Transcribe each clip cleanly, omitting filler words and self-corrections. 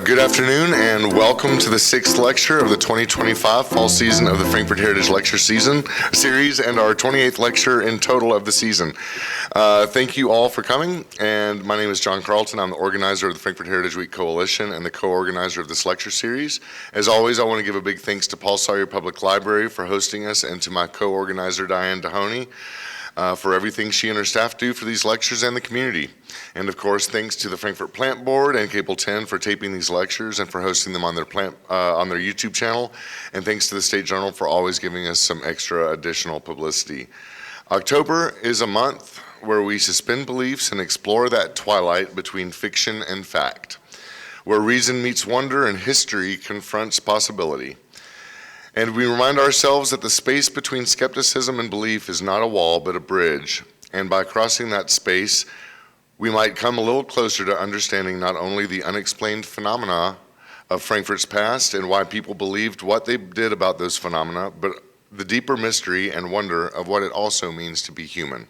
Good afternoon and welcome to the 6th lecture of the 2025 fall season of the Frankfort Heritage Lecture Series and our 28th lecture in total of the season. Thank you all for coming, and my name is John Carlton. I'm the organizer of the Frankfort Heritage Week Coalition and the co-organizer of this lecture series. As always, I want to give a big thanks to Paul Sawyer Public Library for hosting us and to my co-organizer Diane Dehoney for everything she and her staff do for these lectures and the community. And of course, thanks to the Frankfort Plant Board and Cable 10 for taping these lectures and for hosting them on their YouTube channel. And thanks to the State Journal for always giving us some extra additional publicity. October is a month where we suspend beliefs and explore that twilight between fiction and fact, where reason meets wonder and history confronts possibility. And we remind ourselves that the space between skepticism and belief is not a wall, but a bridge. And by crossing that space, we might come a little closer to understanding not only the unexplained phenomena of Frankfort's past and why people believed what they did about those phenomena, but the deeper mystery and wonder of what it also means to be human.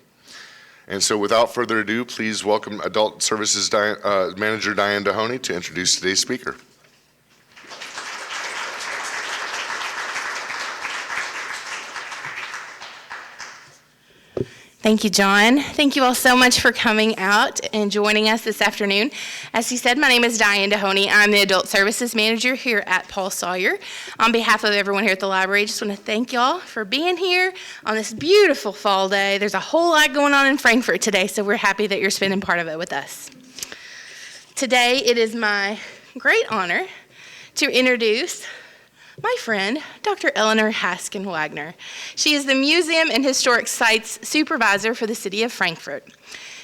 And so without further ado, please welcome Adult Services Manager Diane Dehoney to introduce today's speaker. Thank you, John. Thank you all so much for coming out and joining us this afternoon. As he said, my name is Diane Dehoney. I'm the Adult Services Manager here at Paul Sawyer. On behalf of everyone here at the library, I just want to thank y'all for being here on this beautiful fall day. There's a whole lot going on in Frankfort today, so we're happy that you're spending part of it with us. Today, it is my great honor to introduce my friend, Dr. Eleanor Hasken-Wagner. She is the Museum and Historic Sites Supervisor for the City of Frankfort.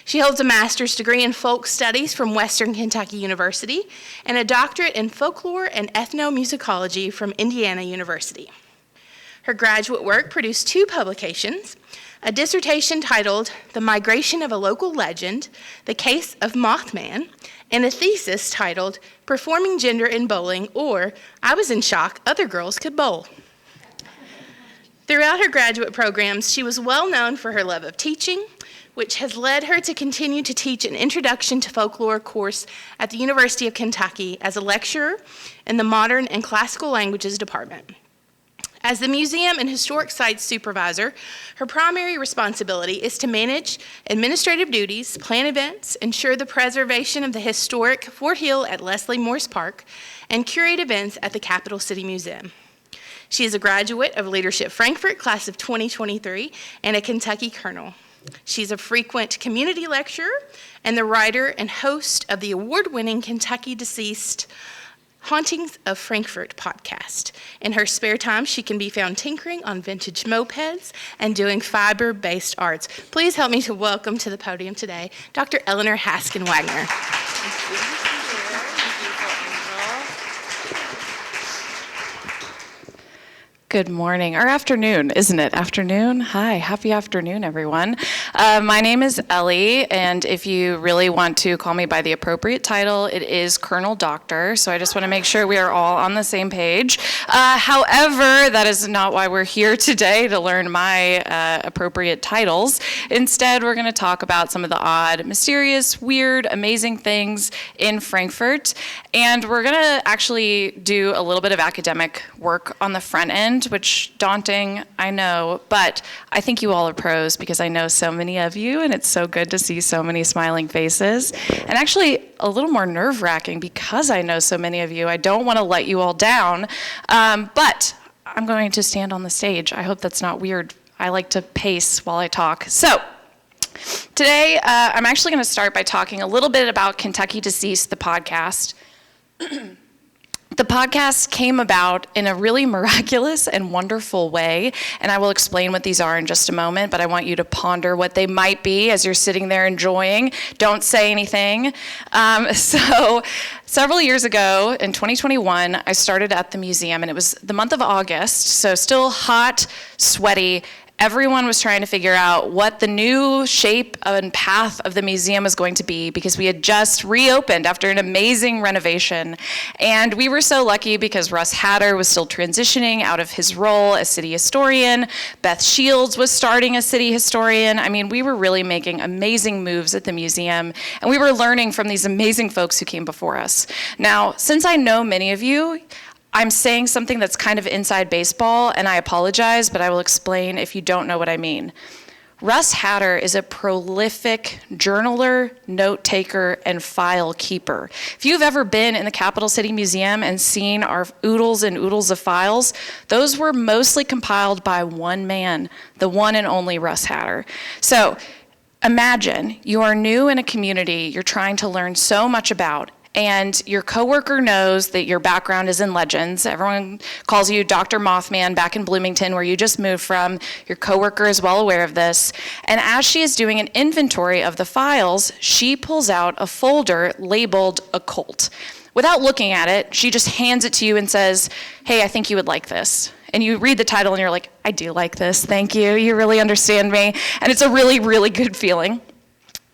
She holds a master's degree in folk studies from Western Kentucky University and a doctorate in folklore and ethnomusicology from Indiana University. Her graduate work produced 2 publications, a dissertation titled The Migration of a Local Legend, The Case of Mothman, and a thesis titled Performing Gender in Bowling, or I Was in Shock, Other Girls Could Bowl. Throughout her graduate programs, she was well known for her love of teaching, which has led her to continue to teach an Introduction to Folklore course at the University of Kentucky as a lecturer in the Modern and Classical Languages Department. As the Museum and Historic Sites Supervisor, her primary responsibility is to manage administrative duties, plan events, ensure the preservation of the historic Fort Hill at Leslie Morse Park, and curate events at the Capital City Museum. She is a graduate of Leadership Frankfort, class of 2023, and a Kentucky Colonel. She's a frequent community lecturer and the writer and host of the award-winning Kentucky Deceased Hauntings of Frankfort podcast. In her spare time, she can be found tinkering on vintage mopeds and doing fiber-based arts. Please help me to welcome to the podium today, Dr. Eleanor Hasken-Wagner. Good morning, or afternoon, isn't it? Afternoon? Hi, happy afternoon, everyone. My name is Ellie, and if you really want to call me by the appropriate title, it is Colonel Doctor, so I just want to make sure we are all on the same page. However, that is not why we're here today, to learn my appropriate titles. Instead, we're going to talk about some of the odd, mysterious, weird, amazing things in Frankfort, and we're going to actually do a little bit of academic work on the front end, which daunting, I know, but I think you all are pros because I know so many of you, and it's so good to see so many smiling faces. And actually, a little more nerve-wracking because I know so many of you. I don't want to let you all down, but I'm going to stand on the stage. I hope that's not weird. I like to pace while I talk. So today, I'm actually going to start by talking a little bit about Kentucky Deceased, the podcast. The podcast came about in a really miraculous and wonderful way, and I will explain what these are in just a moment, but I want you to ponder what they might be as you're sitting there enjoying. Don't say anything. So several years ago, in 2021, I started at the museum, and it was the month of August, so still hot, sweaty, Everyone was trying to figure out what the new shape and path of the museum was going to be, because we had just reopened after an amazing renovation. And we were so lucky because Russ Hatter was still transitioning out of his role as city historian. Beth Shields was starting as city historian. I mean, we were really making amazing moves at the museum, and we were learning from these amazing folks who came before us. Now, since I know many of you, I'm saying something that's kind of inside baseball, and I apologize, but I will explain if you don't know what I mean. Russ Hatter is a prolific journaler, note taker, and file keeper. If you've ever been in the Capital City Museum and seen our oodles and oodles of files, those were mostly compiled by one man, the one and only Russ Hatter. So imagine you are new in a community you're trying to learn so much about, and your coworker knows that your background is in legends. Everyone calls you Dr. Mothman back in Bloomington, where you just moved from. Your coworker is well aware of this. And as she is doing an inventory of the files, she pulls out a folder labeled Occult. Without looking at it, she just hands it to you and says, "Hey, I think you would like this." And you read the title and you're like, "I do like this, thank you. You really understand me." And it's a really, really good feeling.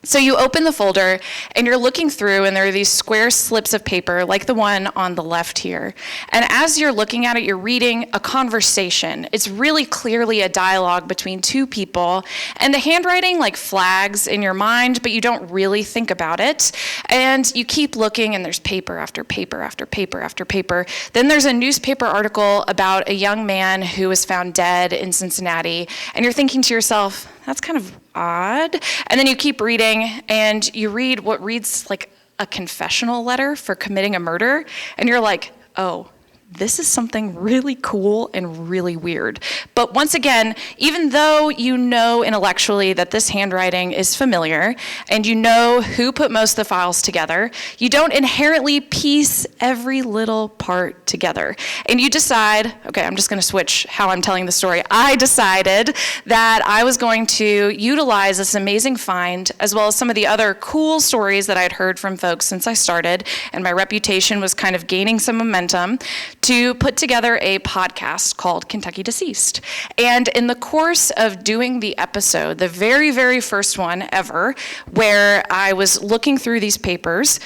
So you open the folder and you're looking through, and there are these square slips of paper like the one on the left here. And as you're looking at it, you're reading a conversation. It's really clearly a dialogue between two people, and the handwriting like flags in your mind, but you don't really think about it. And you keep looking, and there's paper after paper after paper after paper. Then there's a newspaper article about a young man who was found dead in Cincinnati, and you're thinking to yourself, that's kind of odd. And then you keep reading, and you read what reads like a confessional letter for committing a murder, and you're like, oh, this is something really cool and really weird. But once again, even though you know intellectually that this handwriting is familiar, and you know who put most of the files together, you don't inherently piece every little part together. And you decide, okay, I'm just gonna switch how I'm telling the story. I decided that I was going to utilize this amazing find, as well as some of the other cool stories that I'd heard from folks since I started, and my reputation was kind of gaining some momentum, to put together a podcast called Kentucky Deceased. And in the course of doing the episode, the very, very first one ever, where I was looking through these papers,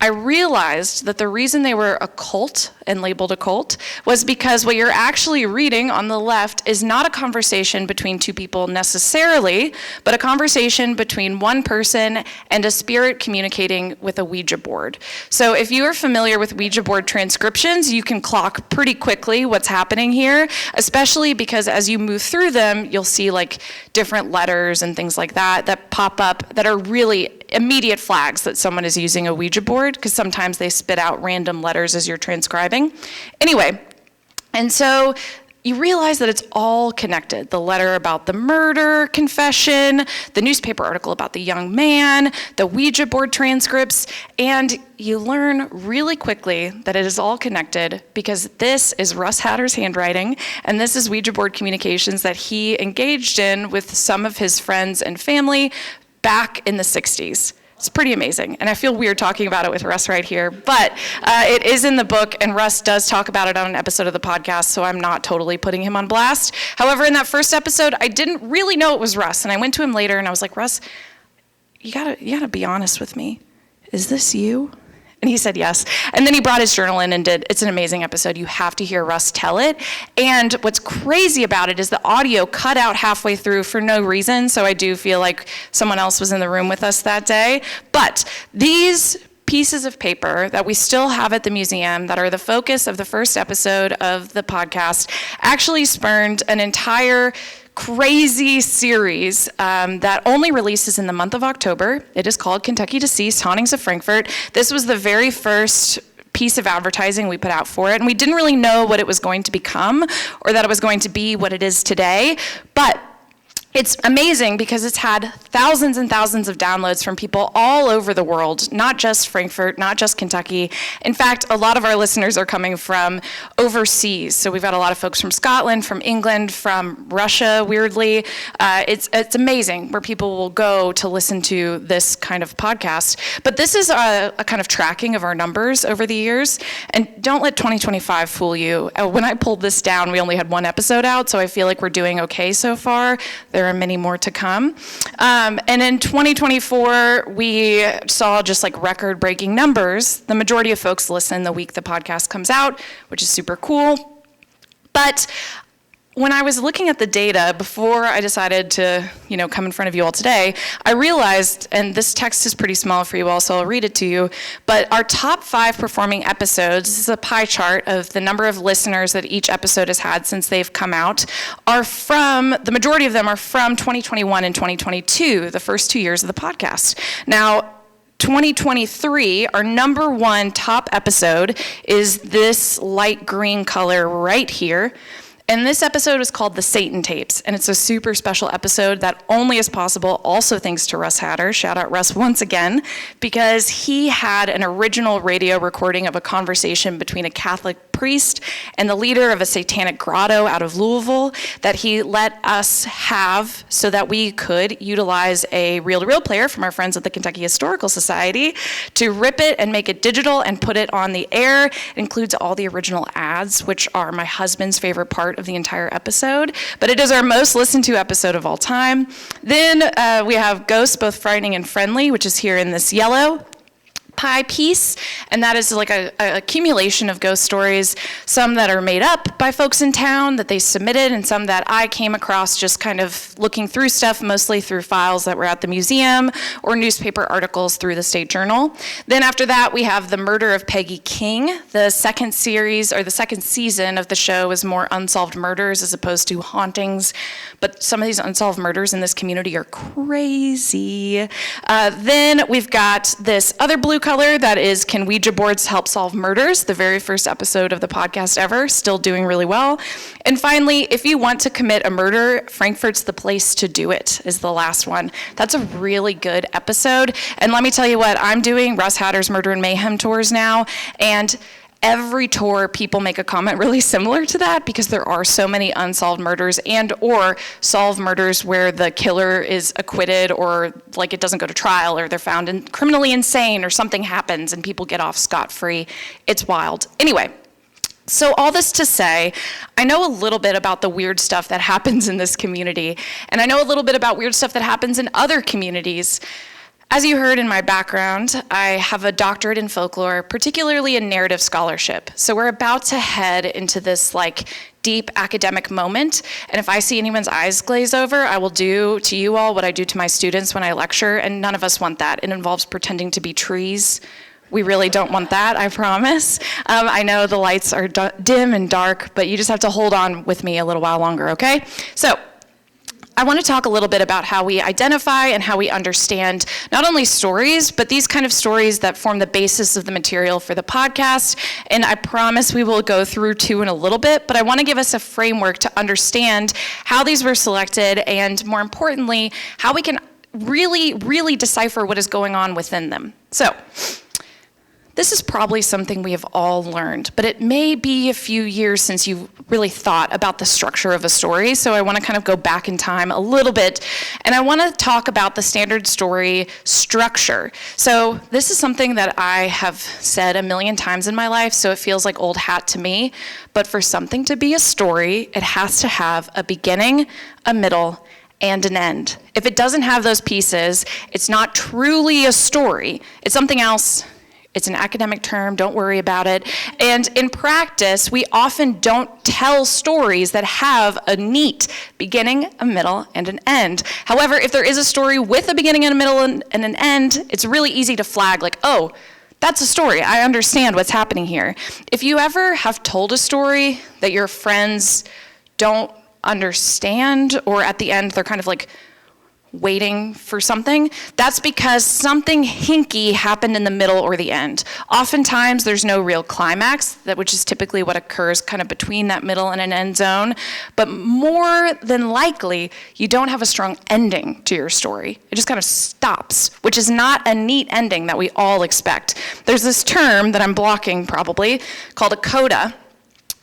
I realized that the reason they were occult and labeled occult was because what you're actually reading on the left is not a conversation between two people necessarily, but a conversation between one person and a spirit communicating with a Ouija board. So if you are familiar with Ouija board transcriptions, you can clock pretty quickly what's happening here, especially because as you move through them, you'll see like different letters and things like that that pop up that are really immediate flags that someone is using a Ouija board, because sometimes they spit out random letters as you're transcribing. Anyway, and so you realize that it's all connected. The letter about the murder confession, the newspaper article about the young man, the Ouija board transcripts, and you learn really quickly that it is all connected because this is Russ Hatter's handwriting, and this is Ouija board communications that he engaged in with some of his friends and family back in the 60s. It's pretty amazing, and I feel weird talking about it with Russ right here, but it is in the book, and Russ does talk about it on an episode of the podcast, so I'm not totally putting him on blast. However, in that first episode, I didn't really know it was Russ, and I went to him later, and I was like, Russ, you gotta be honest with me. Is this you? And he said yes. And then he brought his journal in and did. It's an amazing episode. You have to hear Russ tell it. And what's crazy about it is the audio cut out halfway through for no reason. So I do feel like someone else was in the room with us that day. But these pieces of paper that we still have at the museum that are the focus of the first episode of the podcast actually spurned an entire crazy series that only releases in the month of October. It is called Kentucky Deceased, Hauntings of Frankfort. This was the very first piece of advertising we put out for it, and we didn't really know what it was going to become or that it was going to be what it is today. But It's amazing because it's had thousands and thousands of downloads from people all over the world, not just Frankfort, not just Kentucky. In fact, a lot of our listeners are coming from overseas. So we've got a lot of folks from Scotland, from England, from Russia, weirdly. It's amazing where people will go to listen to this kind of podcast. But this is a kind of tracking of our numbers over the years. And don't let 2025 fool you. When I pulled this down, we only had one episode out, so I feel like we're doing okay so far. There are many more to come. And in 2024, we saw just like record-breaking numbers. The majority of folks listen the week the podcast comes out, which is super cool. But when I was looking at the data before I decided to, come in front of you all today, I realized, and this text is pretty small for you all, so I'll read it to you, but our top 5 performing episodes, this is a pie chart of the number of listeners that each episode has had since they've come out, the majority of them are from 2021 and 2022, the first 2 years of the podcast. Now, 2023, our number 1 top episode is this light green color right here. And this episode is called The Satan Tapes, and it's a super special episode that only is possible, also thanks to Russ Hatter, shout out Russ once again, because he had an original radio recording of a conversation between a Catholic priest and the leader of a satanic grotto out of Louisville that he let us have so that we could utilize a reel-to-reel player from our friends at the Kentucky Historical Society to rip it and make it digital and put it on the air. It includes all the original ads, which are my husband's favorite part of the entire episode, but it is our most listened to episode of all time. Then we have Ghosts, Both Frightening and Friendly, which is here in this yellow pie piece, and that is like a accumulation of ghost stories, some that are made up by folks in town that they submitted, and some that I came across just kind of looking through stuff, mostly through files that were at the museum or newspaper articles through the State Journal. Then after that, we have The Murder of Peggy King. The second series, or the second season of the show, is more unsolved murders as opposed to hauntings, but some of these unsolved murders in this community are crazy. Then we've got this other blue color that is Can Ouija Boards Help Solve Murders? The very first episode of the podcast ever, still doing really well. And finally, If You Want to Commit a Murder, Frankfort's the Place to Do It is the last one. That's a really good episode. And let me tell you what, I'm doing Russ Hatter's Murder and Mayhem tours now, and every tour, people make a comment really similar to that because there are so many unsolved murders and or solved murders where the killer is acquitted or like it doesn't go to trial or they're found criminally insane or something happens and people get off scot-free. It's wild. Anyway, so all this to say, I know a little bit about the weird stuff that happens in this community, and I know a little bit about weird stuff that happens in other communities. As you heard in my background, I have a doctorate in folklore, particularly in narrative scholarship. So we're about to head into this deep academic moment. And if I see anyone's eyes glaze over, I will do to you all what I do to my students when I lecture, and none of us want that. It involves pretending to be trees. We really don't want that, I promise. I know the lights are dim and dark, but you just have to hold on with me a little while longer, okay? So, I want to talk a little bit about how we identify and how we understand not only stories, but these kind of stories that form the basis of the material for the podcast. And I promise we will go through 2 in a little bit, but I want to give us a framework to understand how these were selected and, more importantly, how we can really, really decipher what is going on within them. So, this is probably something we have all learned, but it may be a few years since you've really thought about the structure of a story, so I want to kind of go back in time a little bit, and I want to talk about the standard story structure. So this is something that I have said a million times in my life, so it feels like old hat to me, but for something to be a story, it has to have a beginning, a middle, and an end. If it doesn't have those pieces, it's not truly a story. It's something else. It's an academic term, don't worry about it. And in practice, we often don't tell stories that have a neat beginning, a middle, and an end. However, if there is a story with a beginning and a middle and an end, it's really easy to flag oh, that's a story. I understand what's happening here. If you ever have told a story that your friends don't understand, or at the end they're kind of waiting for something, that's because something hinky happened in the middle or the end. Oftentimes there's no real climax, which is typically what occurs kind of between that middle and an end zone, but more than likely, you don't have a strong ending to your story. It just kind of stops, which is not a neat ending that we all expect. There's this term that I'm blocking probably called a coda.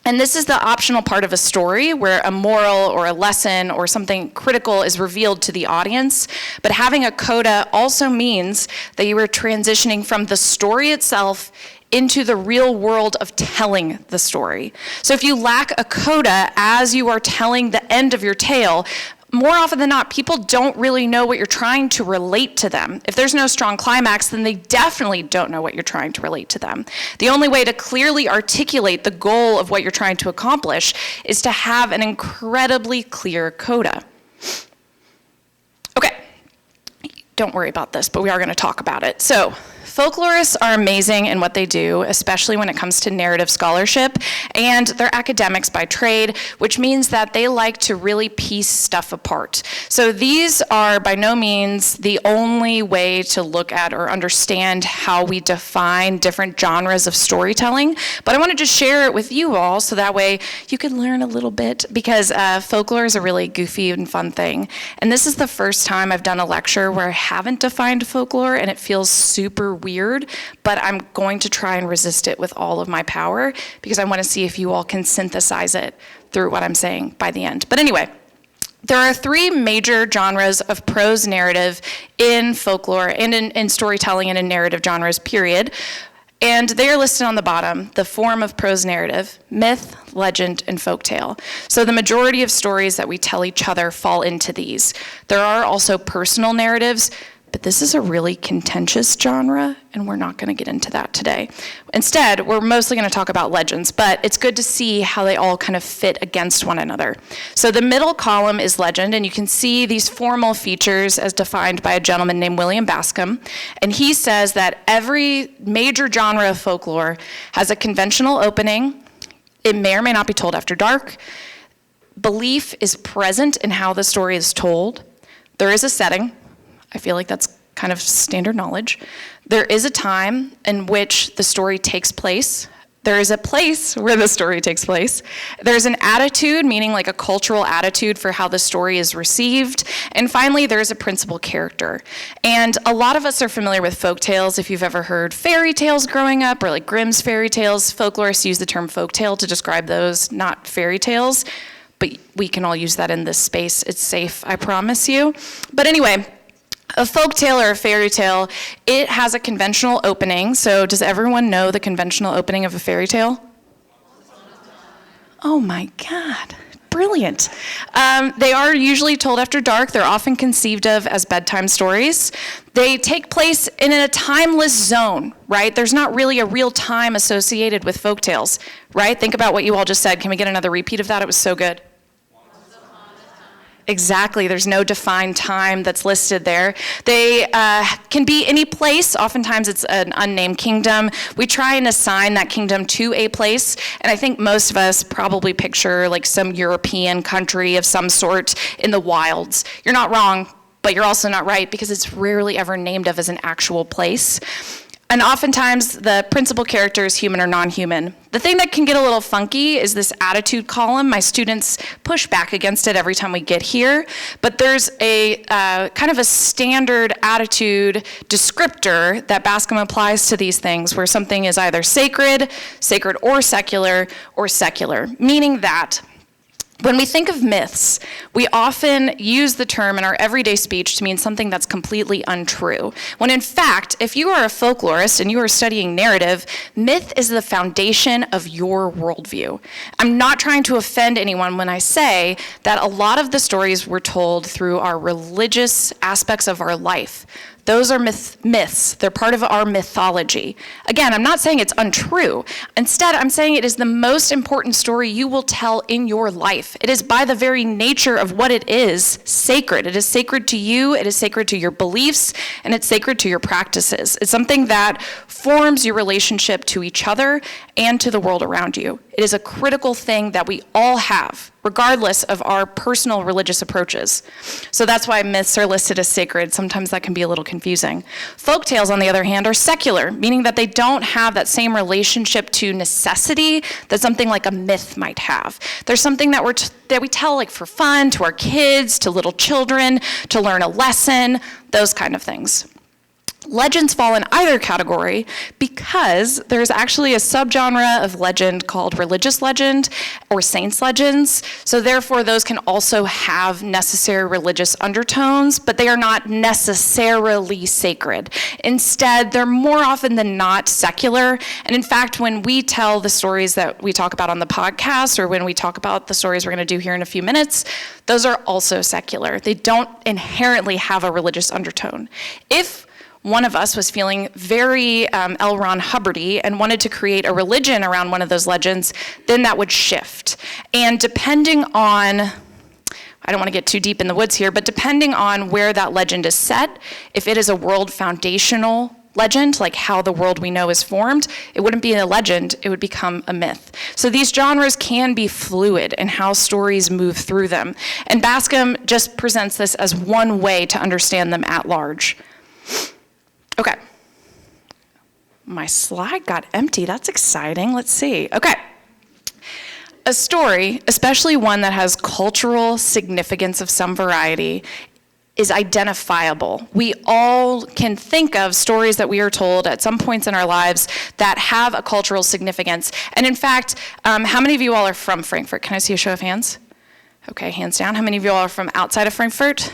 And this is the optional part of a story where a moral or a lesson or something critical is revealed to the audience. But having a coda also means that you are transitioning from the story itself into the real world of telling the story. So if you lack a coda as you are telling the end of your tale, more often than not, people don't really know what you're trying to relate to them. If there's no strong climax, then they definitely don't know what you're trying to relate to them. The only way to clearly articulate the goal of what you're trying to accomplish is to have an incredibly clear coda. Okay, don't worry about this, but we are going to talk about it. So, folklorists are amazing in what they do, especially when it comes to narrative scholarship, and they're academics by trade, which means that they like to really piece stuff apart. So these are by no means the only way to look at or understand how we define different genres of storytelling, but I want to just share it with you all so that way you can learn a little bit, because folklore is a really goofy and fun thing. And this is the first time I've done a lecture where I haven't defined folklore, and it feels super weird, but I'm going to try and resist it with all of my power because I want to see if you all can synthesize it through what I'm saying by the end. But anyway, there are three major genres of prose narrative in folklore and in storytelling and in narrative genres, period. And they are listed on the bottom: the form of prose narrative, myth, legend, and folktale. So the majority of stories that we tell each other fall into these. There are also personal narratives, but this is a really contentious genre, and we're not going to get into that today. Instead, we're mostly going to talk about legends, but it's good to see how they all kind of fit against one another. So the middle column is legend, and you can see these formal features as defined by a gentleman named William Bascom, and he says that every major genre of folklore has a conventional opening. It may or may not be told after dark. Belief is present in how the story is told. There is a setting. I feel like that's kind of standard knowledge. There is a time in which the story takes place. There is a place where the story takes place. There's an attitude, meaning like a cultural attitude for how the story is received. And finally, there's a principal character. And a lot of us are familiar with folk tales. If you've ever heard fairy tales growing up, or like Grimm's fairy tales, folklorists use the term folktale to describe those, not fairy tales. But we can all use that in this space. It's safe, I promise you. But anyway, a folk tale or a fairy tale, it has a conventional opening. So does everyone know the conventional opening of a fairy tale? Oh my God, brilliant. They are usually told after dark. They're often conceived of as bedtime stories. They take place in a timeless zone, right? There's not really a real time associated with folk tales, right? Think about what you all just said. Can we get another repeat of that? It was so good. Exactly, there's no defined time that's listed there. They can be any place. Oftentimes it's an unnamed kingdom. We try and assign that kingdom to a place, and I think most of us probably picture like some European country of some sort in the wilds. You're not wrong, but you're also not right, because it's rarely ever named of as an actual place. And oftentimes, the principal character is human or non-human. The thing that can get a little funky is this attitude column. My students push back against it every time we get here. But there's a kind of a standard attitude descriptor that Bascom applies to these things, where something is either sacred or secular, meaning that when we think of myths, we often use the term in our everyday speech to mean something that's completely untrue. When in fact, if you are a folklorist and you are studying narrative, myth is the foundation of your worldview. I'm not trying to offend anyone when I say that a lot of the stories were told through our religious aspects of our life. Those are myths. They're part of our mythology. Again, I'm not saying it's untrue. Instead, I'm saying it is the most important story you will tell in your life. It is by the very nature of what it is sacred. It is sacred to you, it is sacred to your beliefs, and it's sacred to your practices. It's something that forms your relationship to each other and to the world around you. It is a critical thing that we all have, regardless of our personal religious approaches. So that's why myths are listed as sacred. Sometimes that can be a little confusing. Folk tales, on the other hand, are secular, meaning that they don't have that same relationship to necessity that something like a myth might have. There's something that we tell like for fun, to our kids, to little children, to learn a lesson, those kind of things. Legends fall in either category because there's actually a subgenre of legend called religious legend or saints legends. So therefore, those can also have necessary religious undertones, but they are not necessarily sacred. Instead, they're more often than not secular. And in fact, when we tell the stories that we talk about on the podcast, or when we talk about the stories we're going to do here in a few minutes, those are also secular. They don't inherently have a religious undertone. If one of us was feeling very L. Ron Hubbard-y and wanted to create a religion around one of those legends, then that would shift. And depending on, I don't want to get too deep in the woods here, but depending on where that legend is set, if it is a world foundational legend, like how the world we know is formed, it wouldn't be a legend, it would become a myth. So these genres can be fluid in how stories move through them. And Bascom just presents this as one way to understand them at large. Okay, my slide got empty. That's exciting. Let's see. Okay, a story, especially one that has cultural significance of some variety, is identifiable. We all can think of stories that we are told at some points in our lives that have a cultural significance. And in fact, how many of you all are from Frankfort? Can I see a show of hands? Okay, hands down. How many of you all are from outside of Frankfort?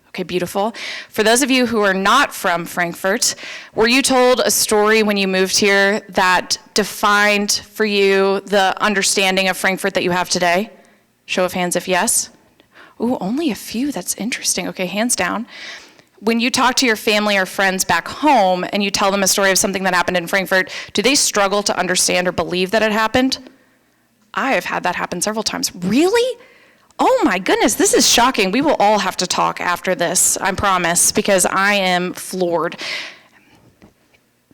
Okay, beautiful. For those of you who are not from Frankfort, were you told a story when you moved here that defined for you the understanding of Frankfort that you have today? Show of hands if yes. Ooh, only a few. That's interesting. Okay, hands down. When you talk to your family or friends back home and you tell them a story of something that happened in Frankfort, do they struggle to understand or believe that it happened? I have had that happen several times. Really? Oh my goodness, this is shocking. We will all have to talk after this, I promise, because I am floored.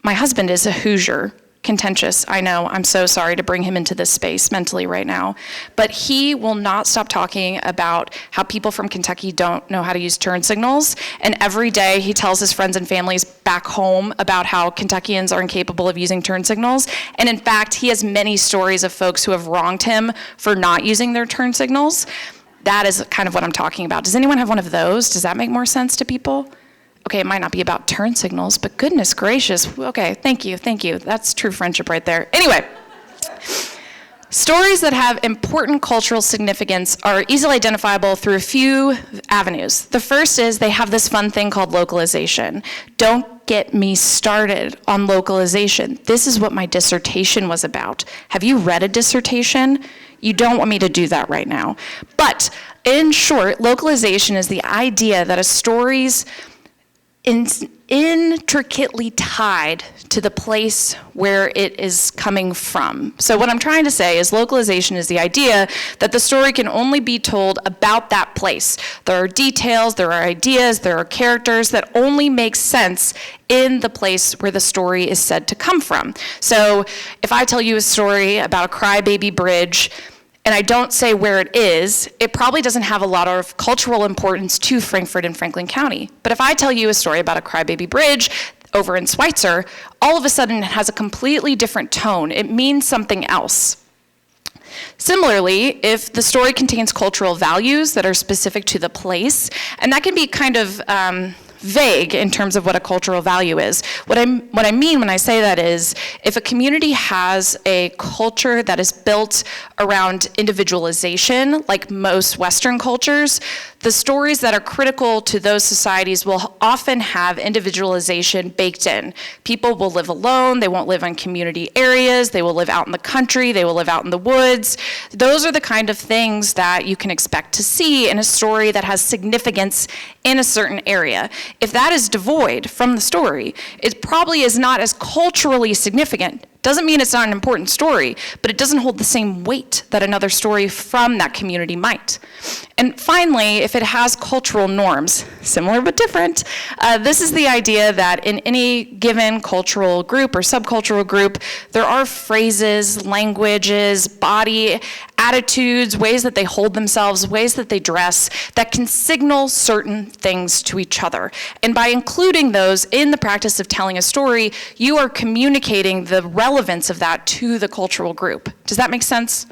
My husband is a Hoosier, contentious, I know. I'm so sorry to bring him into this space mentally right now. But he will not stop talking about how people from Kentucky don't know how to use turn signals. And every day he tells his friends and families back home about how Kentuckians are incapable of using turn signals. And in fact, he has many stories of folks who have wronged him for not using their turn signals. That is kind of what I'm talking about. Does anyone have one of those? Does that make more sense to people? Okay, it might not be about turn signals, but goodness gracious. Okay, thank you. That's true friendship right there. Anyway, stories that have important cultural significance are easily identifiable through a few avenues. The first is they have this fun thing called localization. Don't get me started on localization. This is what my dissertation was about. Have you read a dissertation? You don't want me to do that right now. But in short, localization is the idea that a story's intricately tied to the place where it is coming from. So what I'm trying to say is localization is the idea that the story can only be told about that place. There are details, there are ideas, there are characters that only make sense in the place where the story is said to come from. So if I tell you a story about a crybaby bridge, and I don't say where it is, it probably doesn't have a lot of cultural importance to Frankfort and Franklin County. But if I tell you a story about a crybaby bridge over in Schweitzer, all of a sudden it has a completely different tone. It means something else. Similarly, if the story contains cultural values that are specific to the place, and that can be kind of vague in terms of what a cultural value is. What I mean when I say that is, if a community has a culture that is built around individualization, like most Western cultures, the stories that are critical to those societies will often have individualization baked in. People will live alone, they won't live in community areas, they will live out in the country, they will live out in the woods. Those are the kind of things that you can expect to see in a story that has significance in a certain area. If that is devoid from the story, it probably is not as culturally significant. Doesn't mean it's not an important story, but it doesn't hold the same weight that another story from that community might. And finally, if it has cultural norms, similar but different, this is the idea that in any given cultural group or subcultural group, there are phrases, languages, body attitudes, ways that they hold themselves, ways that they dress, that can signal certain things to each other. And by including those in the practice of telling a story, you are communicating the relevance of that to the cultural group. Does that make sense?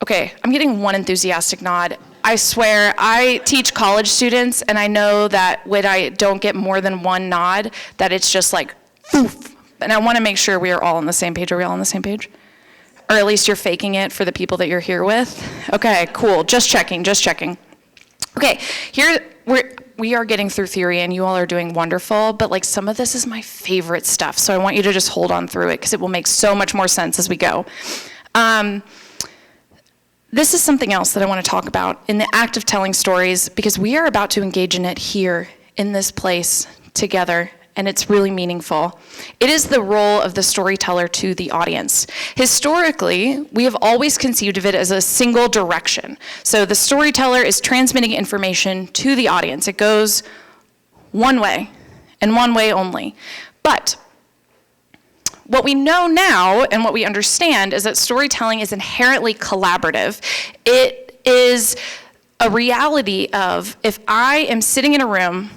Okay, I'm getting one enthusiastic nod. I swear, I teach college students, and I know that when I don't get more than one nod, that it's just like, poof. And I want to make sure we are all on the same page. Are we all on the same page? Or at least you're faking it for the people that you're here with? Okay, cool. Just checking. Okay, here we are getting through theory, and you all are doing wonderful, but like some of this is my favorite stuff, so I want you to just hold on through it because it will make so much more sense as we go. This is something else that I want to talk about in the act of telling stories, because we are about to engage in it here in this place together, and it's really meaningful. It is the role of the storyteller to the audience. Historically, we have always conceived of it as a single direction. So the storyteller is transmitting information to the audience. It goes one way, and one way only. But what we know now and what we understand is that storytelling is inherently collaborative. It is a reality of, if I am sitting in a room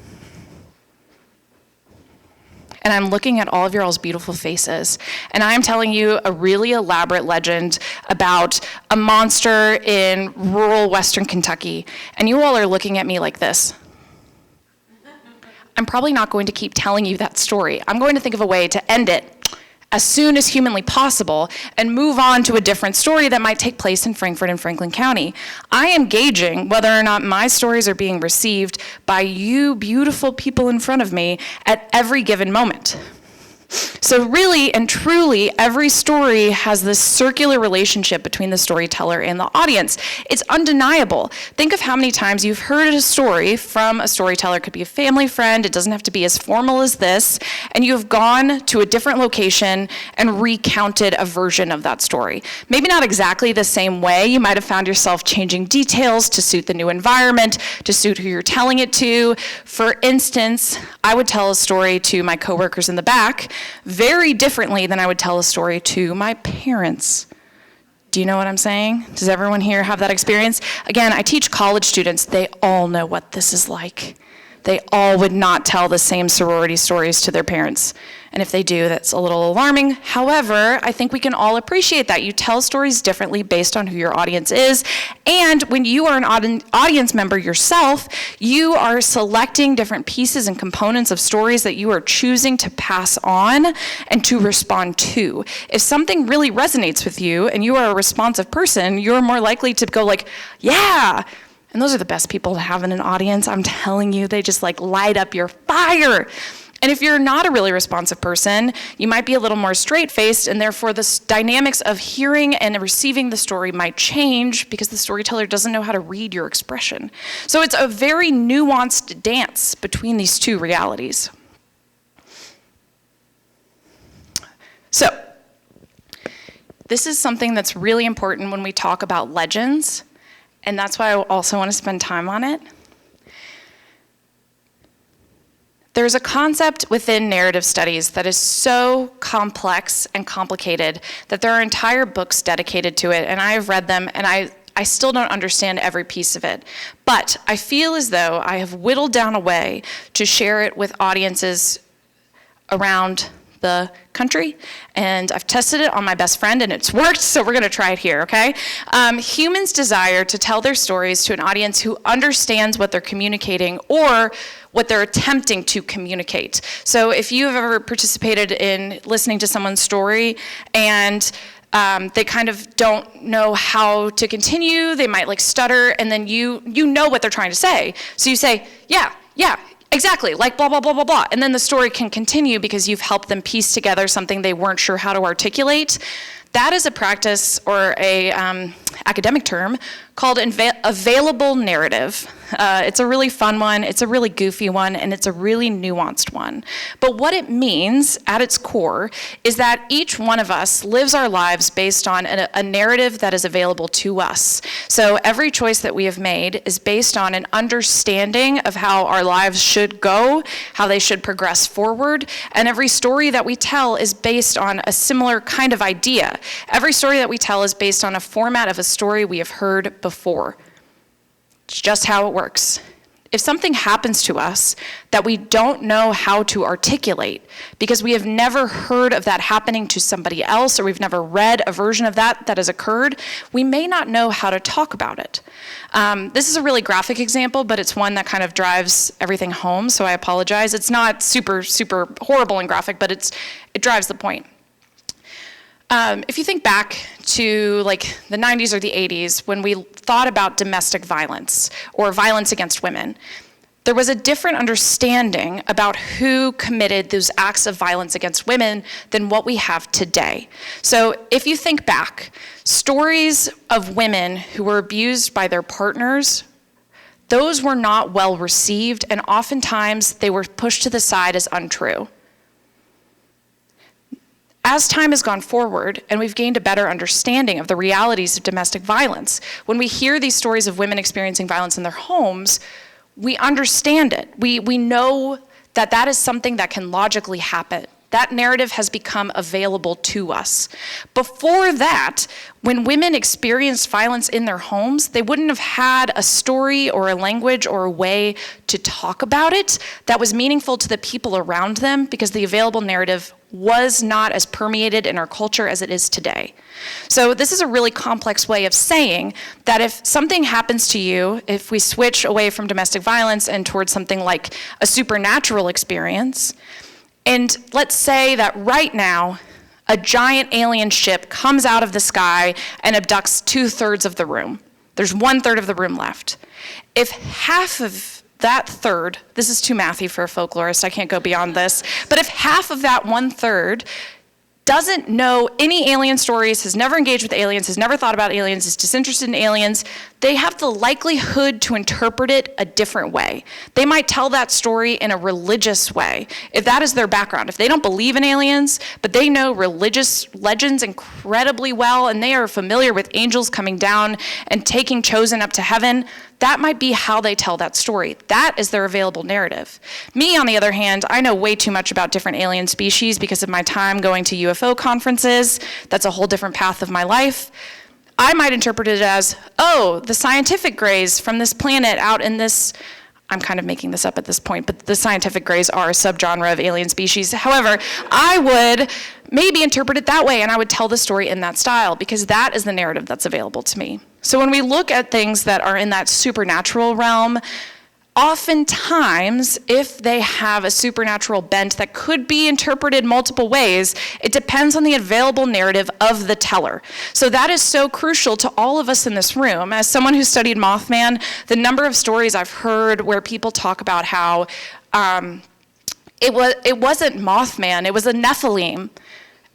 and I'm looking at all of your all's beautiful faces, and I'm telling you a really elaborate legend about a monster in rural Western Kentucky, and you all are looking at me like this, I'm probably not going to keep telling you that story. I'm going to think of a way to end it as soon as humanly possible and move on to a different story that might take place in Frankfort and Franklin County. I am gauging whether or not my stories are being received by you beautiful people in front of me at every given moment. So really and truly, every story has this circular relationship between the storyteller and the audience. It's undeniable. Think of how many times you've heard a story from a storyteller. It could be a family friend. It doesn't have to be as formal as this. And you have gone to a different location and recounted a version of that story. Maybe not exactly the same way. You might have found yourself changing details to suit the new environment, to suit who you're telling it to. For instance, I would tell a story to my coworkers in the back very differently than I would tell a story to my parents. Do you know what I'm saying? Does everyone here have that experience? Again, I teach college students. They all know what this is like. They all would not tell the same sorority stories to their parents. And if they do, that's a little alarming. However, I think we can all appreciate that. You tell stories differently based on who your audience is. And when you are an audience member yourself, you are selecting different pieces and components of stories that you are choosing to pass on and to respond to. If something really resonates with you and you are a responsive person, you're more likely to go like, yeah. And those are the best people to have in an audience. I'm telling you, they just like light up your fire. And if you're not a really responsive person, you might be a little more straight-faced, and therefore the dynamics of hearing and receiving the story might change because the storyteller doesn't know how to read your expression. So it's a very nuanced dance between these two realities. So this is something that's really important when we talk about legends, and that's why I also want to spend time on it. There's a concept within narrative studies that is so complex and complicated that there are entire books dedicated to it, and I've read them, and I still don't understand every piece of it. But I feel as though I have whittled down a way to share it with audiences around the country, and I've tested it on my best friend and it's worked, so we're gonna try it here, okay? Humans desire to tell their stories to an audience who understands what they're communicating or what they're attempting to communicate. So if you've ever participated in listening to someone's story and they kind of don't know how to continue, they might like stutter, and then you know what they're trying to say. So you say, yeah, exactly, like blah, blah, blah, blah, blah. And then the story can continue because you've helped them piece together something they weren't sure how to articulate. That is a practice or a academic term called available narrative. It's a really fun one, it's a really goofy one, and it's a really nuanced one. But what it means at its core is that each one of us lives our lives based on a narrative that is available to us. So every choice that we have made is based on an understanding of how our lives should go, how they should progress forward, and every story that we tell is based on a similar kind of idea. Every story that we tell is based on a format of a story we have heard before. It's just how it works. If something happens to us that we don't know how to articulate because we have never heard of that happening to somebody else, or we've never read a version of that has occurred, we may not know how to talk about it. This is a really graphic example, but it's one that kind of drives everything home, so I apologize. It's not super, super horrible and graphic, but it drives the point. If you think back to like the 90s or the 80s, when we thought about domestic violence or violence against women, there was a different understanding about who committed those acts of violence against women than what we have today. So if you think back, stories of women who were abused by their partners, those were not well received, and oftentimes they were pushed to the side as untrue. As time has gone forward and we've gained a better understanding of the realities of domestic violence, when we hear these stories of women experiencing violence in their homes, we understand it. We know that that is something that can logically happen. That narrative has become available to us. Before that, when women experienced violence in their homes, they wouldn't have had a story or a language or a way to talk about it that was meaningful to the people around them, because the available narrative was not as permeated in our culture as it is today. So this is a really complex way of saying that if something happens to you, if we switch away from domestic violence and towards something like a supernatural experience, and let's say that right now, a giant alien ship comes out of the sky and abducts 2/3 of the room. There's 1/3 of the room left. If half of that third, this is too mathy for a folklorist, I can't go beyond this, but if half of that 1/3 doesn't know any alien stories, has never engaged with aliens, has never thought about aliens, is disinterested in aliens, they have the likelihood to interpret it a different way. They might tell that story in a religious way, if that is their background. If they don't believe in aliens, but they know religious legends incredibly well, and they are familiar with angels coming down and taking chosen up to heaven, that might be how they tell that story. That is their available narrative. Me, on the other hand, I know way too much about different alien species because of my time going to UFO conferences. That's a whole different path of my life. I might interpret it as, oh, the scientific grays from this planet out in this, I'm kind of making this up at this point, but the scientific grays are a subgenre of alien species. However, I would maybe interpret it that way, and I would tell the story in that style, because that is the narrative that's available to me. So when we look at things that are in that supernatural realm, oftentimes, if they have a supernatural bent that could be interpreted multiple ways, it depends on the available narrative of the teller. So that is so crucial to all of us in this room. As someone who studied Mothman, the number of stories I've heard where people talk about how it wasn't Mothman, it was a Nephilim,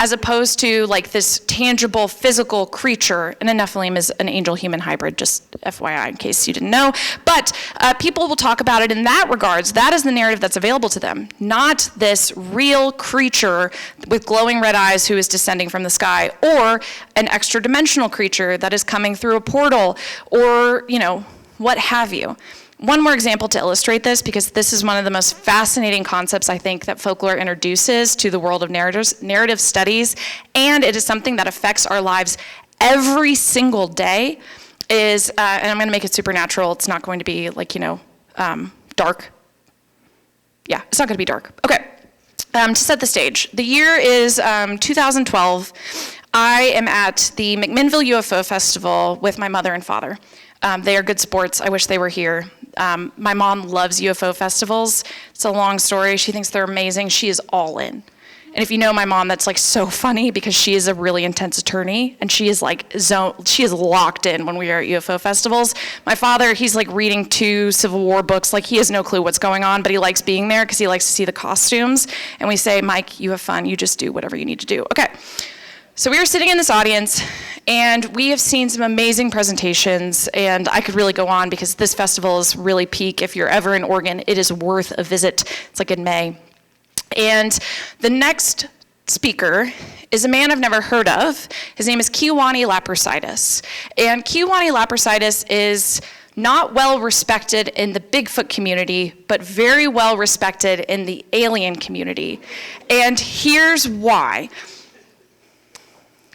as opposed to like this tangible physical creature. And a Nephilim is an angel-human hybrid, just FYI in case you didn't know. But people will talk about it in that regards. That is the narrative that's available to them, not this real creature with glowing red eyes who is descending from the sky, or an extra-dimensional creature that is coming through a portal, or, you know, what have you. One more example to illustrate this, because this is one of the most fascinating concepts I think that folklore introduces to the world of narrative studies, and it is something that affects our lives every single day, is, and I'm gonna make it supernatural, it's not going to be like, you know, dark. Yeah, it's not gonna be dark. Okay, to set the stage, the year is 2012. I am at the McMinnville UFO Festival with my mother and father. They are good sports. I wish they were here. My mom loves UFO festivals. It's a long story. She thinks they're amazing. She is all in. And if you know my mom, that's like so funny, because she is a really intense attorney, and she is like she is locked in when we are at UFO festivals. My father, he's like reading 2 Civil War books, like he has no clue what's going on, but he likes being there because he likes to see the costumes. And we say, Mike, you have fun. You just do whatever you need to do. Okay. So we were sitting in this audience, and we have seen some amazing presentations, and I could really go on because this festival is really peak. If you're ever in Oregon, it is worth a visit. It's like in May. And the next speaker is a man I've never heard of. His name is Kiwani Lapersidus. And Kiwani Lapersidus is not well respected in the Bigfoot community, but very well respected in the alien community. And here's why.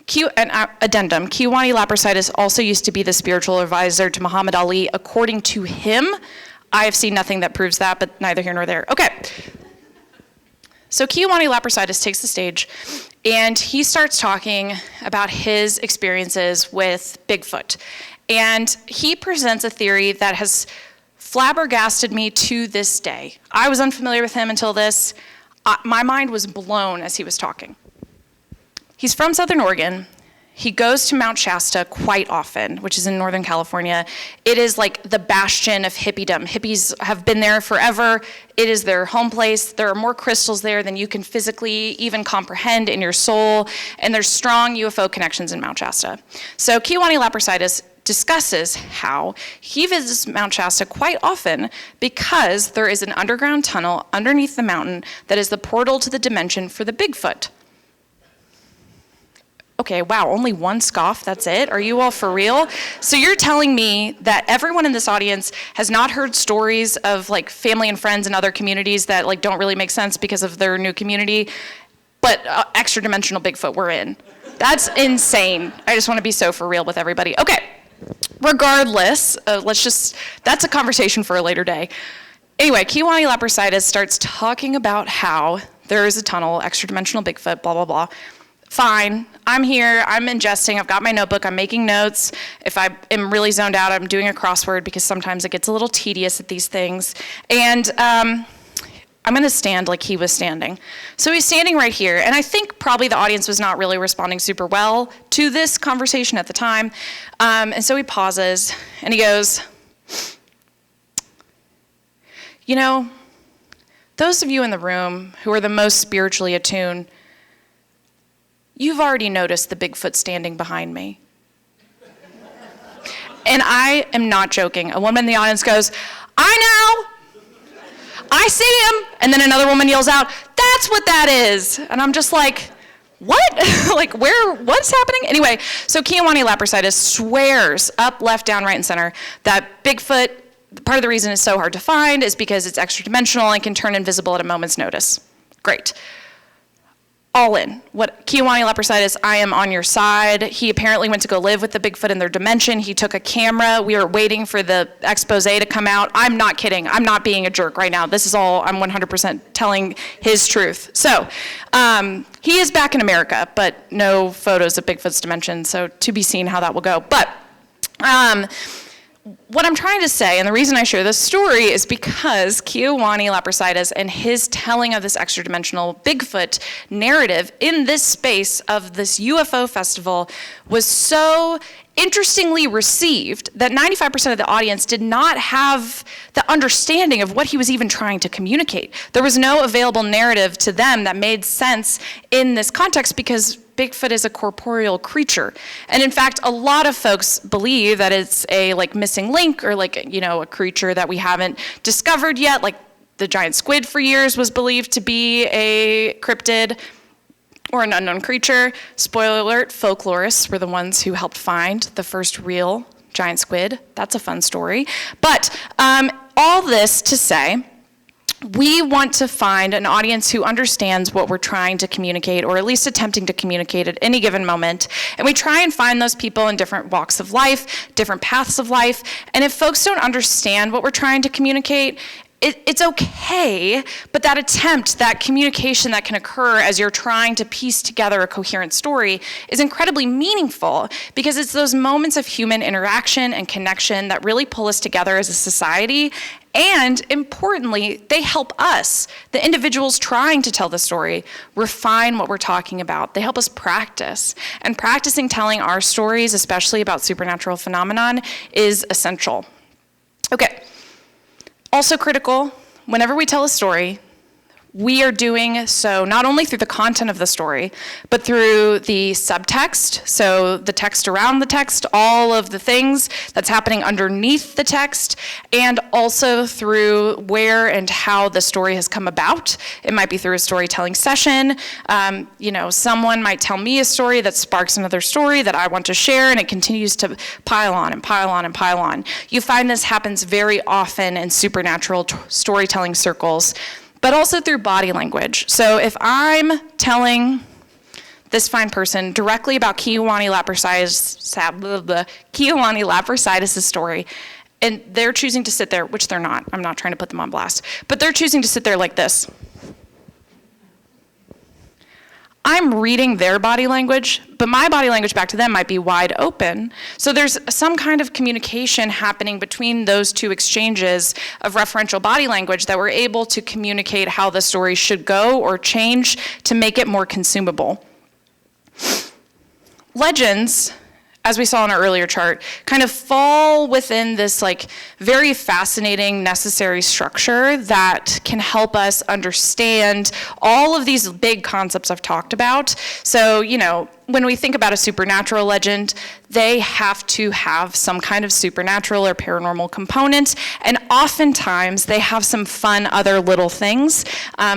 Addendum, Kiwani Lapersidus also used to be the spiritual advisor to Muhammad Ali. According to him, I have seen nothing that proves that, but neither here nor there. Okay. So Kiwani Lapersidus takes the stage, and he starts talking about his experiences with Bigfoot. And he presents a theory that has flabbergasted me to this day. I was unfamiliar with him until this. My mind was blown as he was talking. He's from Southern Oregon. He goes to Mount Shasta quite often, which is in Northern California. It is like the bastion of hippiedom. Hippies have been there forever. It is their home place. There are more crystals there than you can physically even comprehend in your soul, and there's strong UFO connections in Mount Shasta. So Kiwani Lapersidus discusses how he visits Mount Shasta quite often because there is an underground tunnel underneath the mountain that is the portal to the dimension for the Bigfoot. Okay, wow, only one scoff, that's it? Are you all for real? So you're telling me that everyone in this audience has not heard stories of like family and friends in other communities that like don't really make sense because of their new community, but extra dimensional Bigfoot we're in. That's insane. I just want to be so for real with everybody. Okay, regardless, that's a conversation for a later day. Anyway, Kiwani Lapersidus starts talking about how there is a tunnel, extra dimensional Bigfoot, blah, blah, blah. Fine, I'm here, I'm ingesting, I've got my notebook, I'm making notes. If I am really zoned out, I'm doing a crossword because sometimes it gets a little tedious at these things. And I'm gonna stand like he was standing. So he's standing right here, and I think probably the audience was not really responding super well to this conversation at the time. And so he pauses, and he goes, you know, those of you in the room who are the most spiritually attuned, you've already noticed the Bigfoot standing behind me. And I am not joking. A woman in the audience goes, I know, I see him. And then another woman yells out, that's what that is. And I'm just like, what? Like, what's happening? Anyway, so Kiwani Lapersidus swears up, left, down, right, and center that Bigfoot, part of the reason it's so hard to find is because it's extra dimensional and can turn invisible at a moment's notice. Great. All in. What Kiwani Lapersidus, I am on your side. He apparently went to go live with the Bigfoot in their dimension. He took a camera. We were waiting for the expose to come out. I'm not kidding. I'm not being a jerk right now. This is all, I'm 100% telling his truth. So, he is back in America, but no photos of Bigfoot's dimension, so to be seen how that will go. But, what I'm trying to say, and the reason I share this story is because Kiwani Lapersidus and his telling of this extra-dimensional Bigfoot narrative in this space of this UFO festival was so interestingly received that 95% of the audience did not have the understanding of what he was even trying to communicate. There was no available narrative to them that made sense in this context because Bigfoot is a corporeal creature. And in fact, a lot of folks believe that it's a like missing link or like, you know, a creature that we haven't discovered yet. Like the giant squid for years was believed to be a cryptid or an unknown creature. Spoiler alert, folklorists were the ones who helped find the first real giant squid. That's a fun story. But all this to say, we want to find an audience who understands what we're trying to communicate, or at least attempting to communicate at any given moment. And we try and find those people in different walks of life, different paths of life. And if folks don't understand what we're trying to communicate, it's okay, but that attempt, that communication that can occur as you're trying to piece together a coherent story is incredibly meaningful because it's those moments of human interaction and connection that really pull us together as a society. And importantly, they help us, the individuals trying to tell the story, refine what we're talking about. They help us practice. And practicing telling our stories, especially about supernatural phenomenon, is essential. Okay. Also critical, whenever we tell a story, we are doing so not only through the content of the story, but through the subtext, so the text around the text, all of the things that's happening underneath the text, and also through where and how the story has come about. It might be through a storytelling session. Someone might tell me a story that sparks another story that I want to share, and it continues to pile on and pile on and pile on. You find this happens very often in supernatural storytelling circles, but also through body language. So if I'm telling this fine person directly about Kiowani Lappersidis' story, and they're choosing to sit there, which they're not, I'm not trying to put them on blast, but they're choosing to sit there like this. I'm reading their body language, but my body language back to them might be wide open. So there's some kind of communication happening between those two exchanges of referential body language that we're able to communicate how the story should go or change to make it more consumable. Legends, as we saw in our earlier chart, kind of fall within this very fascinating, necessary structure that can help us understand all of these big concepts I've talked about. So, when we think about a supernatural legend, they have to have some kind of supernatural or paranormal component, and oftentimes they have some fun other little things.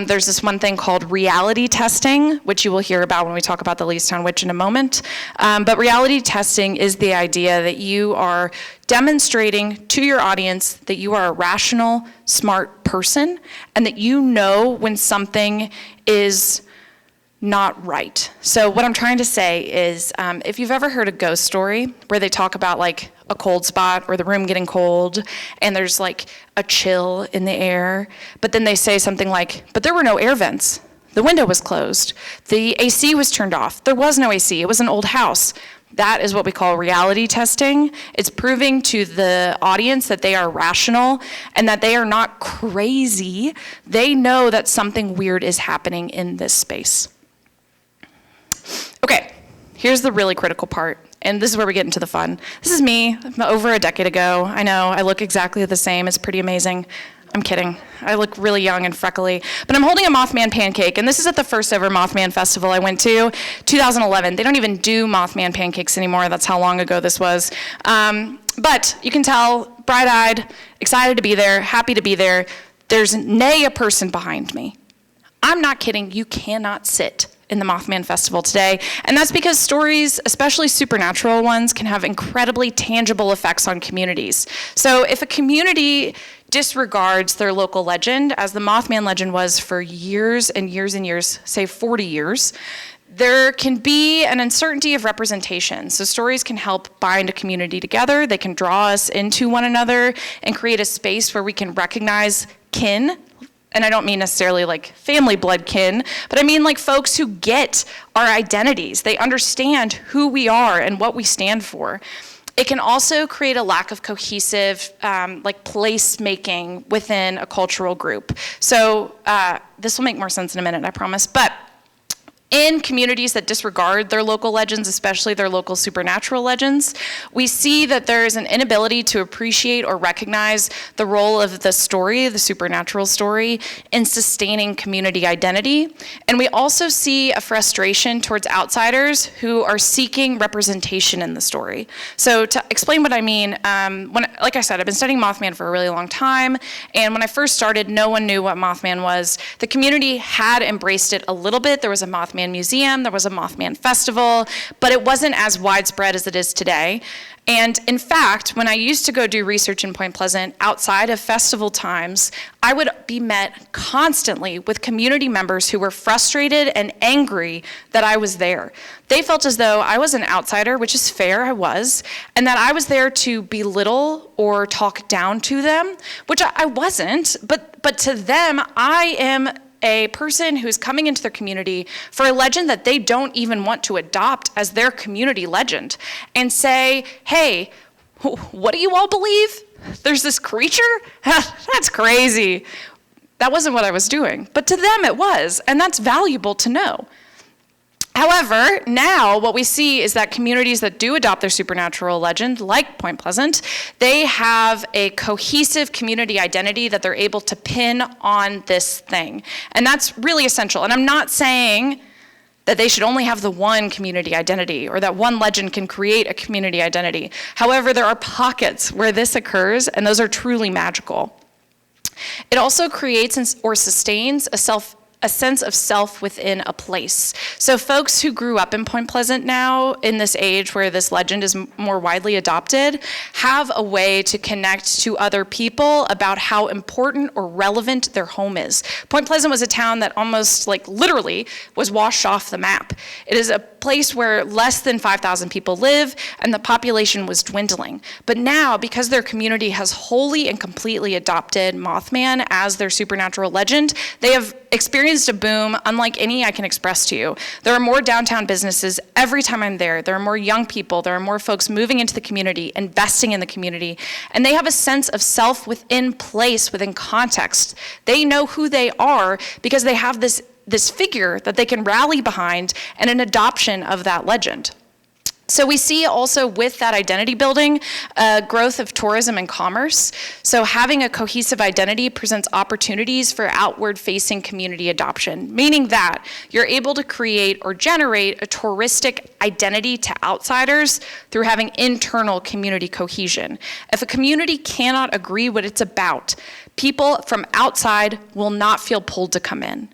There's this one thing called reality testing, which you will hear about when we talk about the Leestown Witch in a moment. But reality testing is the idea that you are demonstrating to your audience that you are a rational, smart person, and that you know when something is not right. So what I'm trying to say is, if you've ever heard a ghost story where they talk about a cold spot or the room getting cold and there's a chill in the air, but then they say something like, but there were no air vents. The window was closed. The AC was turned off. There was no AC. It was an old house. That is what we call reality testing. It's proving to the audience that they are rational and that they are not crazy. They know that something weird is happening in this space. Okay, here's the really critical part, and this is where we get into the fun. This is me over a decade ago. I know, I look exactly the same. It's pretty amazing. I'm kidding. I look really young and freckly. But I'm holding a Mothman pancake, and this is at the first ever Mothman festival I went to, 2011. They don't even do Mothman pancakes anymore. That's how long ago this was. But you can tell, bright-eyed, excited to be there, happy to be there. There's nay a person behind me. I'm not kidding. You cannot sit in the Mothman Festival today. And that's because stories, especially supernatural ones, can have incredibly tangible effects on communities. So if a community disregards their local legend, as the Mothman legend was for years and years and years, say 40 years, there can be an uncertainty of representation. So stories can help bind a community together. They can draw us into one another and create a space where we can recognize kin. And I don't mean necessarily family blood kin, but I mean folks who get our identities. They understand who we are and what we stand for. It can also create a lack of cohesive place-making within a cultural group. So this will make more sense in a minute, I promise. But in communities that disregard their local legends, especially their local supernatural legends, we see that there is an inability to appreciate or recognize the role of the story, the supernatural story, in sustaining community identity. And we also see a frustration towards outsiders who are seeking representation in the story. So to explain what I mean, like I said, I've been studying Mothman for a really long time, and when I first started, no one knew what Mothman was. The community had embraced it a little bit. There was a Mothman museum, there was a Mothman festival, but it wasn't as widespread as it is today. And in fact, when I used to go do research in Point Pleasant outside of festival times, I would be met constantly with community members who were frustrated and angry that I was there. They felt as though I was an outsider, which is fair, I was, and that I was there to belittle or talk down to them, which I wasn't, but to them, I am a person who's coming into their community for a legend that they don't even want to adopt as their community legend and say, hey, what do you all believe? There's this creature? That's crazy. That wasn't what I was doing. But to them it was, and that's valuable to know. However, now what we see is that communities that do adopt their supernatural legend, like Point Pleasant, they have a cohesive community identity that they're able to pin on this thing. And that's really essential. And I'm not saying that they should only have the one community identity or that one legend can create a community identity. However, there are pockets where this occurs, and those are truly magical. It also creates or sustains a sense of self within a place. So folks who grew up in Point Pleasant now, in this age where this legend is more widely adopted, have a way to connect to other people about how important or relevant their home is. Point Pleasant was a town that almost literally was washed off the map. It is a place where less than 5,000 people live and the population was dwindling. But now, because their community has wholly and completely adopted Mothman as their supernatural legend, they have experienced a boom unlike any I can express to you. There are more downtown businesses every time I'm there. There are more young people. There are more folks moving into the community, investing in the community, and they have a sense of self within place, within context. They know who they are because they have this figure that they can rally behind and an adoption of that legend. So we see also with that identity building, growth of tourism and commerce. So having a cohesive identity presents opportunities for outward-facing community adoption, meaning that you're able to create or generate a touristic identity to outsiders through having internal community cohesion. If a community cannot agree what it's about, people from outside will not feel pulled to come in.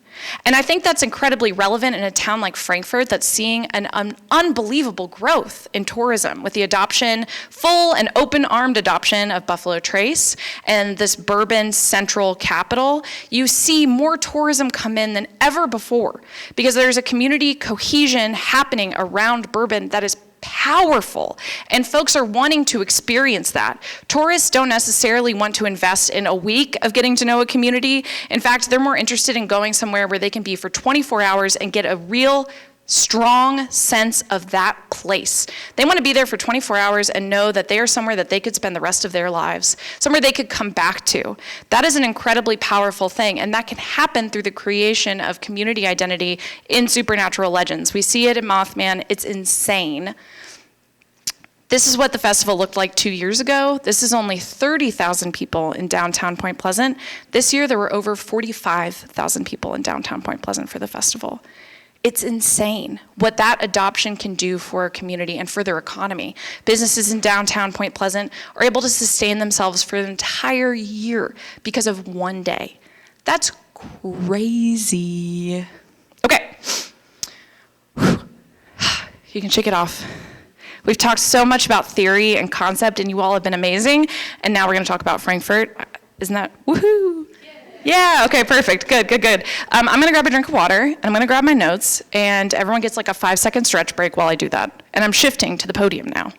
And I think that's incredibly relevant in a town like Frankfort that's seeing an unbelievable growth in tourism with the adoption, full and open-armed adoption of Buffalo Trace and this bourbon central capital. You see more tourism come in than ever before because there's a community cohesion happening around bourbon that is powerful, and folks are wanting to experience that. Tourists don't necessarily want to invest in a week of getting to know a community. In fact, they're more interested in going somewhere where they can be for 24 hours and get a real strong sense of that place. They want to be there for 24 hours and know that they are somewhere that they could spend the rest of their lives, somewhere they could come back to. That is an incredibly powerful thing, and that can happen through the creation of community identity in supernatural legends. We see it in Mothman. It's insane. This is what the festival looked like 2 years ago. This is only 30,000 people in downtown Point Pleasant. This year, there were over 45,000 people in downtown Point Pleasant for the festival. It's insane what that adoption can do for a community and for their economy. Businesses in downtown Point Pleasant are able to sustain themselves for an entire year because of one day. That's crazy. Okay. You can shake it off. We've talked so much about theory and concept, and you all have been amazing. And now we're going to talk about Frankfort. Isn't that woohoo? Yeah, okay, perfect. Good. I'm going to grab a drink of water, and I'm going to grab my notes, and everyone gets like a 5-second stretch break while I do that. And I'm shifting to the podium now.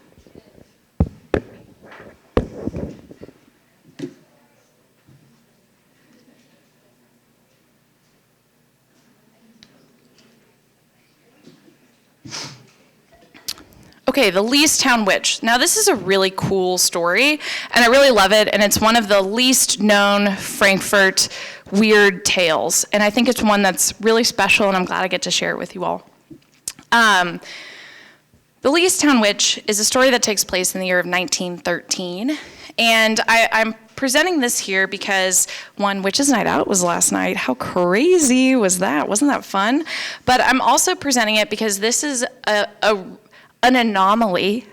Okay, the Leestown Witch. Now this is a really cool story, and I really love it, and it's one of the least known Frankfort weird tales, and I think it's one that's really special, and I'm glad I get to share it with you all. The Leestown Witch is a story that takes place in the year of 1913, and I'm presenting this here because one, Witches' Night Out was last night. How crazy was that? Wasn't that fun? But I'm also presenting it because this is an anomaly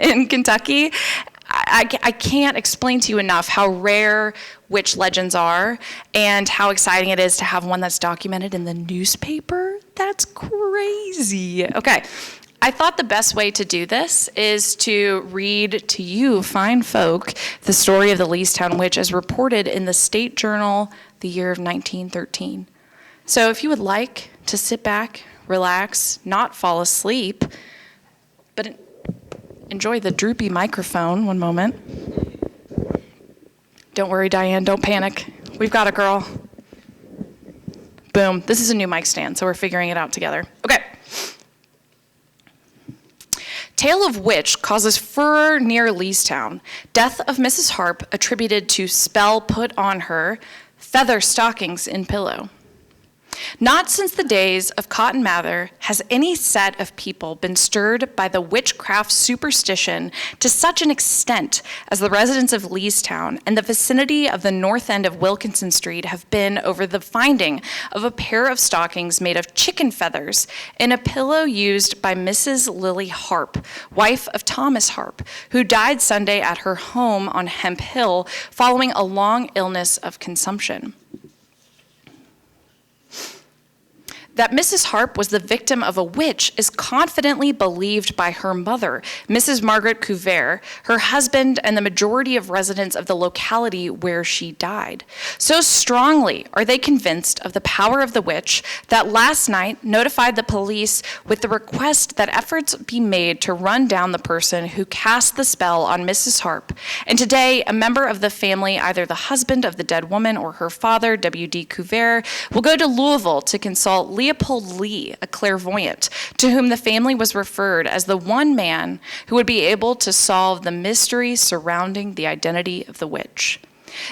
in Kentucky. I can't explain to you enough how rare witch legends are and how exciting it is to have one that's documented in the newspaper. That's crazy. Okay, I thought the best way to do this is to read to you, fine folk, the story of the Leestown Witch as reported in the State Journal the year of 1913. So if you would like to sit back, relax, not fall asleep, but enjoy the droopy microphone. One moment. Don't worry, Diane, don't panic. We've got a girl. Boom. This is a new mic stand, so we're figuring it out together. Okay. Tale of Witch causes furor near Leestown. Death of Mrs. Harp attributed to spell put on her. Feather stockings in pillow. Not since the days of Cotton Mather has any set of people been stirred by the witchcraft superstition to such an extent as the residents of Leestown and the vicinity of the north end of Wilkinson Street have been over the finding of a pair of stockings made of chicken feathers in a pillow used by Mrs. Lily Harp, wife of Thomas Harp, who died Sunday at her home on Hemp Hill following a long illness of consumption. That Mrs. Harp was the victim of a witch is confidently believed by her mother, Mrs. Margaret Couvert, her husband, and the majority of residents of the locality where she died. So strongly are they convinced of the power of the witch that last night notified the police with the request that efforts be made to run down the person who cast the spell on Mrs. Harp. And today, a member of the family, either the husband of the dead woman or her father, W.D. Couvert, will go to Louisville to consult Leopold Lee, a clairvoyant, to whom the family was referred as the one man who would be able to solve the mystery surrounding the identity of the witch.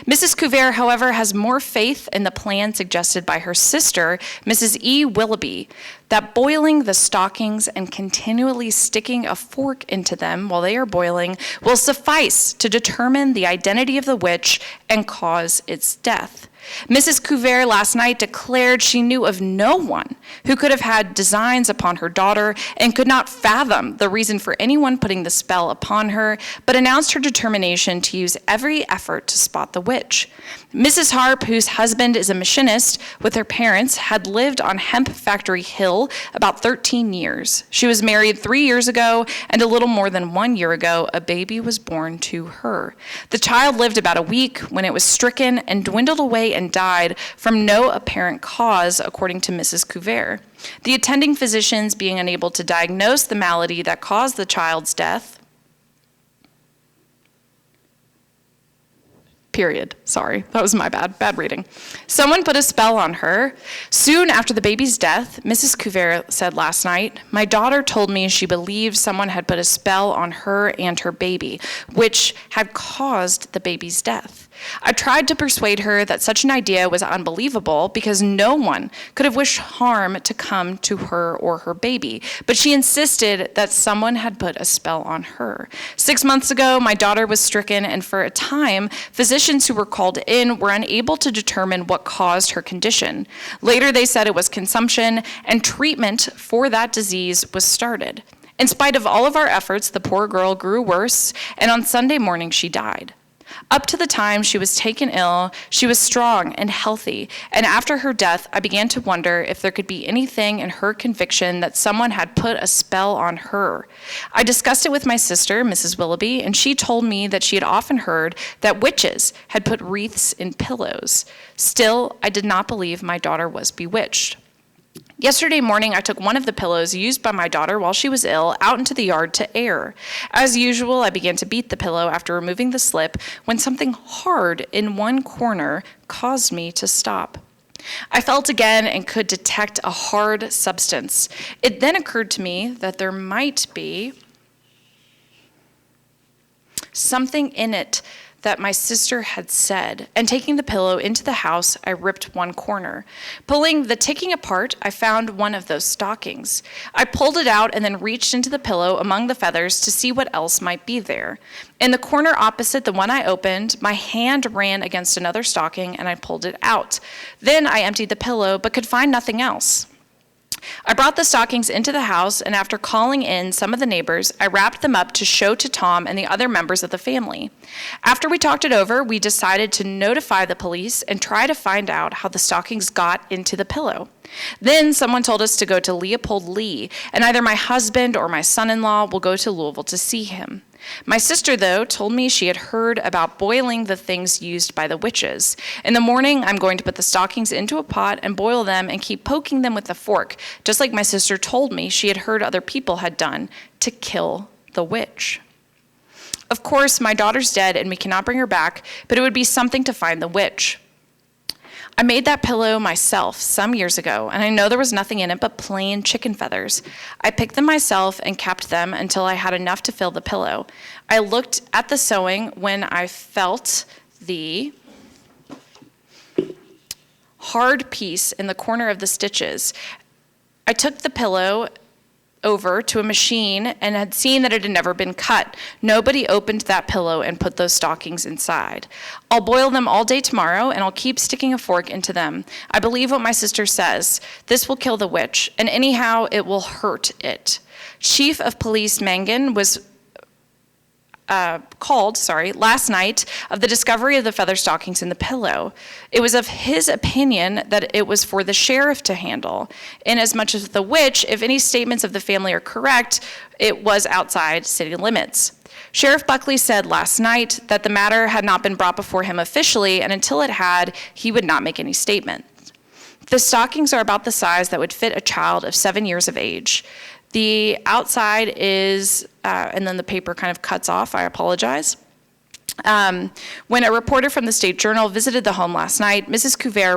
Mrs. Couvert, however, has more faith in the plan suggested by her sister, Mrs. E. Willoughby, that boiling the stockings and continually sticking a fork into them while they are boiling will suffice to determine the identity of the witch and cause its death. Mrs. Couvert last night declared she knew of no one who could have had designs upon her daughter and could not fathom the reason for anyone putting the spell upon her, but announced her determination to use every effort to spot the witch. Mrs. Harp, whose husband is a machinist with her parents, had lived on Hemp Factory Hill about 13 years. She was married 3 years ago, and a little more than 1 year ago, a baby was born to her. The child lived about a week when it was stricken and dwindled away and died from no apparent cause, according to Mrs. Couvert. The attending physicians being unable to diagnose the malady that caused the child's death, period. Sorry, that was my bad reading. Someone put a spell on her. Soon after the baby's death, Mrs. Couvert said last night, "My daughter told me she believed someone had put a spell on her and her baby, which had caused the baby's death. I tried to persuade her that such an idea was unbelievable because no one could have wished harm to come to her or her baby, but she insisted that someone had put a spell on her. 6 months ago, my daughter was stricken, and for a time, physicians who were called in were unable to determine what caused her condition. Later, they said it was consumption, and treatment for that disease was started. In spite of all of our efforts, the poor girl grew worse, and on Sunday morning, she died. Up to the time she was taken ill, she was strong and healthy, and after her death, I began to wonder if there could be anything in her conviction that someone had put a spell on her. I discussed it with my sister, Mrs. Willoughby, and she told me that she had often heard that witches had put wreaths in pillows. Still, I did not believe my daughter was bewitched. Yesterday morning, I took one of the pillows used by my daughter while she was ill out into the yard to air. As usual, I began to beat the pillow after removing the slip when something hard in one corner caused me to stop. I felt again and could detect a hard substance. It then occurred to me that there might be something in it that my sister had said, and taking the pillow into the house, I ripped one corner. Pulling the ticking apart, I found one of those stockings. I pulled it out and then reached into the pillow among the feathers to see what else might be there. In the corner opposite the one I opened, my hand ran against another stocking and I pulled it out. Then I emptied the pillow but could find nothing else. I brought the stockings into the house, and after calling in some of the neighbors, I wrapped them up to show to Tom and the other members of the family. After we talked it over, we decided to notify the police and try to find out how the stockings got into the pillow. Then someone told us to go to Leopold Lee, and either my husband or my son-in-law will go to Louisville to see him. My sister, though, told me she had heard about boiling the things used by the witches. In the morning, I'm going to put the stockings into a pot and boil them and keep poking them with a fork, just like my sister told me she had heard other people had done to kill the witch. Of course, my daughter's dead and we cannot bring her back, but it would be something to find the witch. I made that pillow myself some years ago, and I know there was nothing in it but plain chicken feathers. I picked them myself and kept them until I had enough to fill the pillow. I looked at the sewing when I felt the hard piece in the corner of the stitches. I took the pillow over to a machine and had seen that it had never been cut. Nobody opened that pillow and put those stockings inside. I'll boil them all day tomorrow, and I'll keep sticking a fork into them. I believe what my sister says. This will kill the witch, and anyhow, it will hurt it. Chief of Police Mangan was called last night of the discovery of the feather stockings in the pillow. It was of his opinion that it was for the sheriff to handle. Inasmuch as the witch, if any statements of the family are correct, it was outside city limits. Sheriff Buckley said last night that the matter had not been brought before him officially, and until it had, he would not make any statement. The stockings are about the size that would fit a child of 7 years of age. The outside is, and then the paper kind of cuts off, I apologize. When a reporter from the State Journal visited the home last night, Mrs. Couvert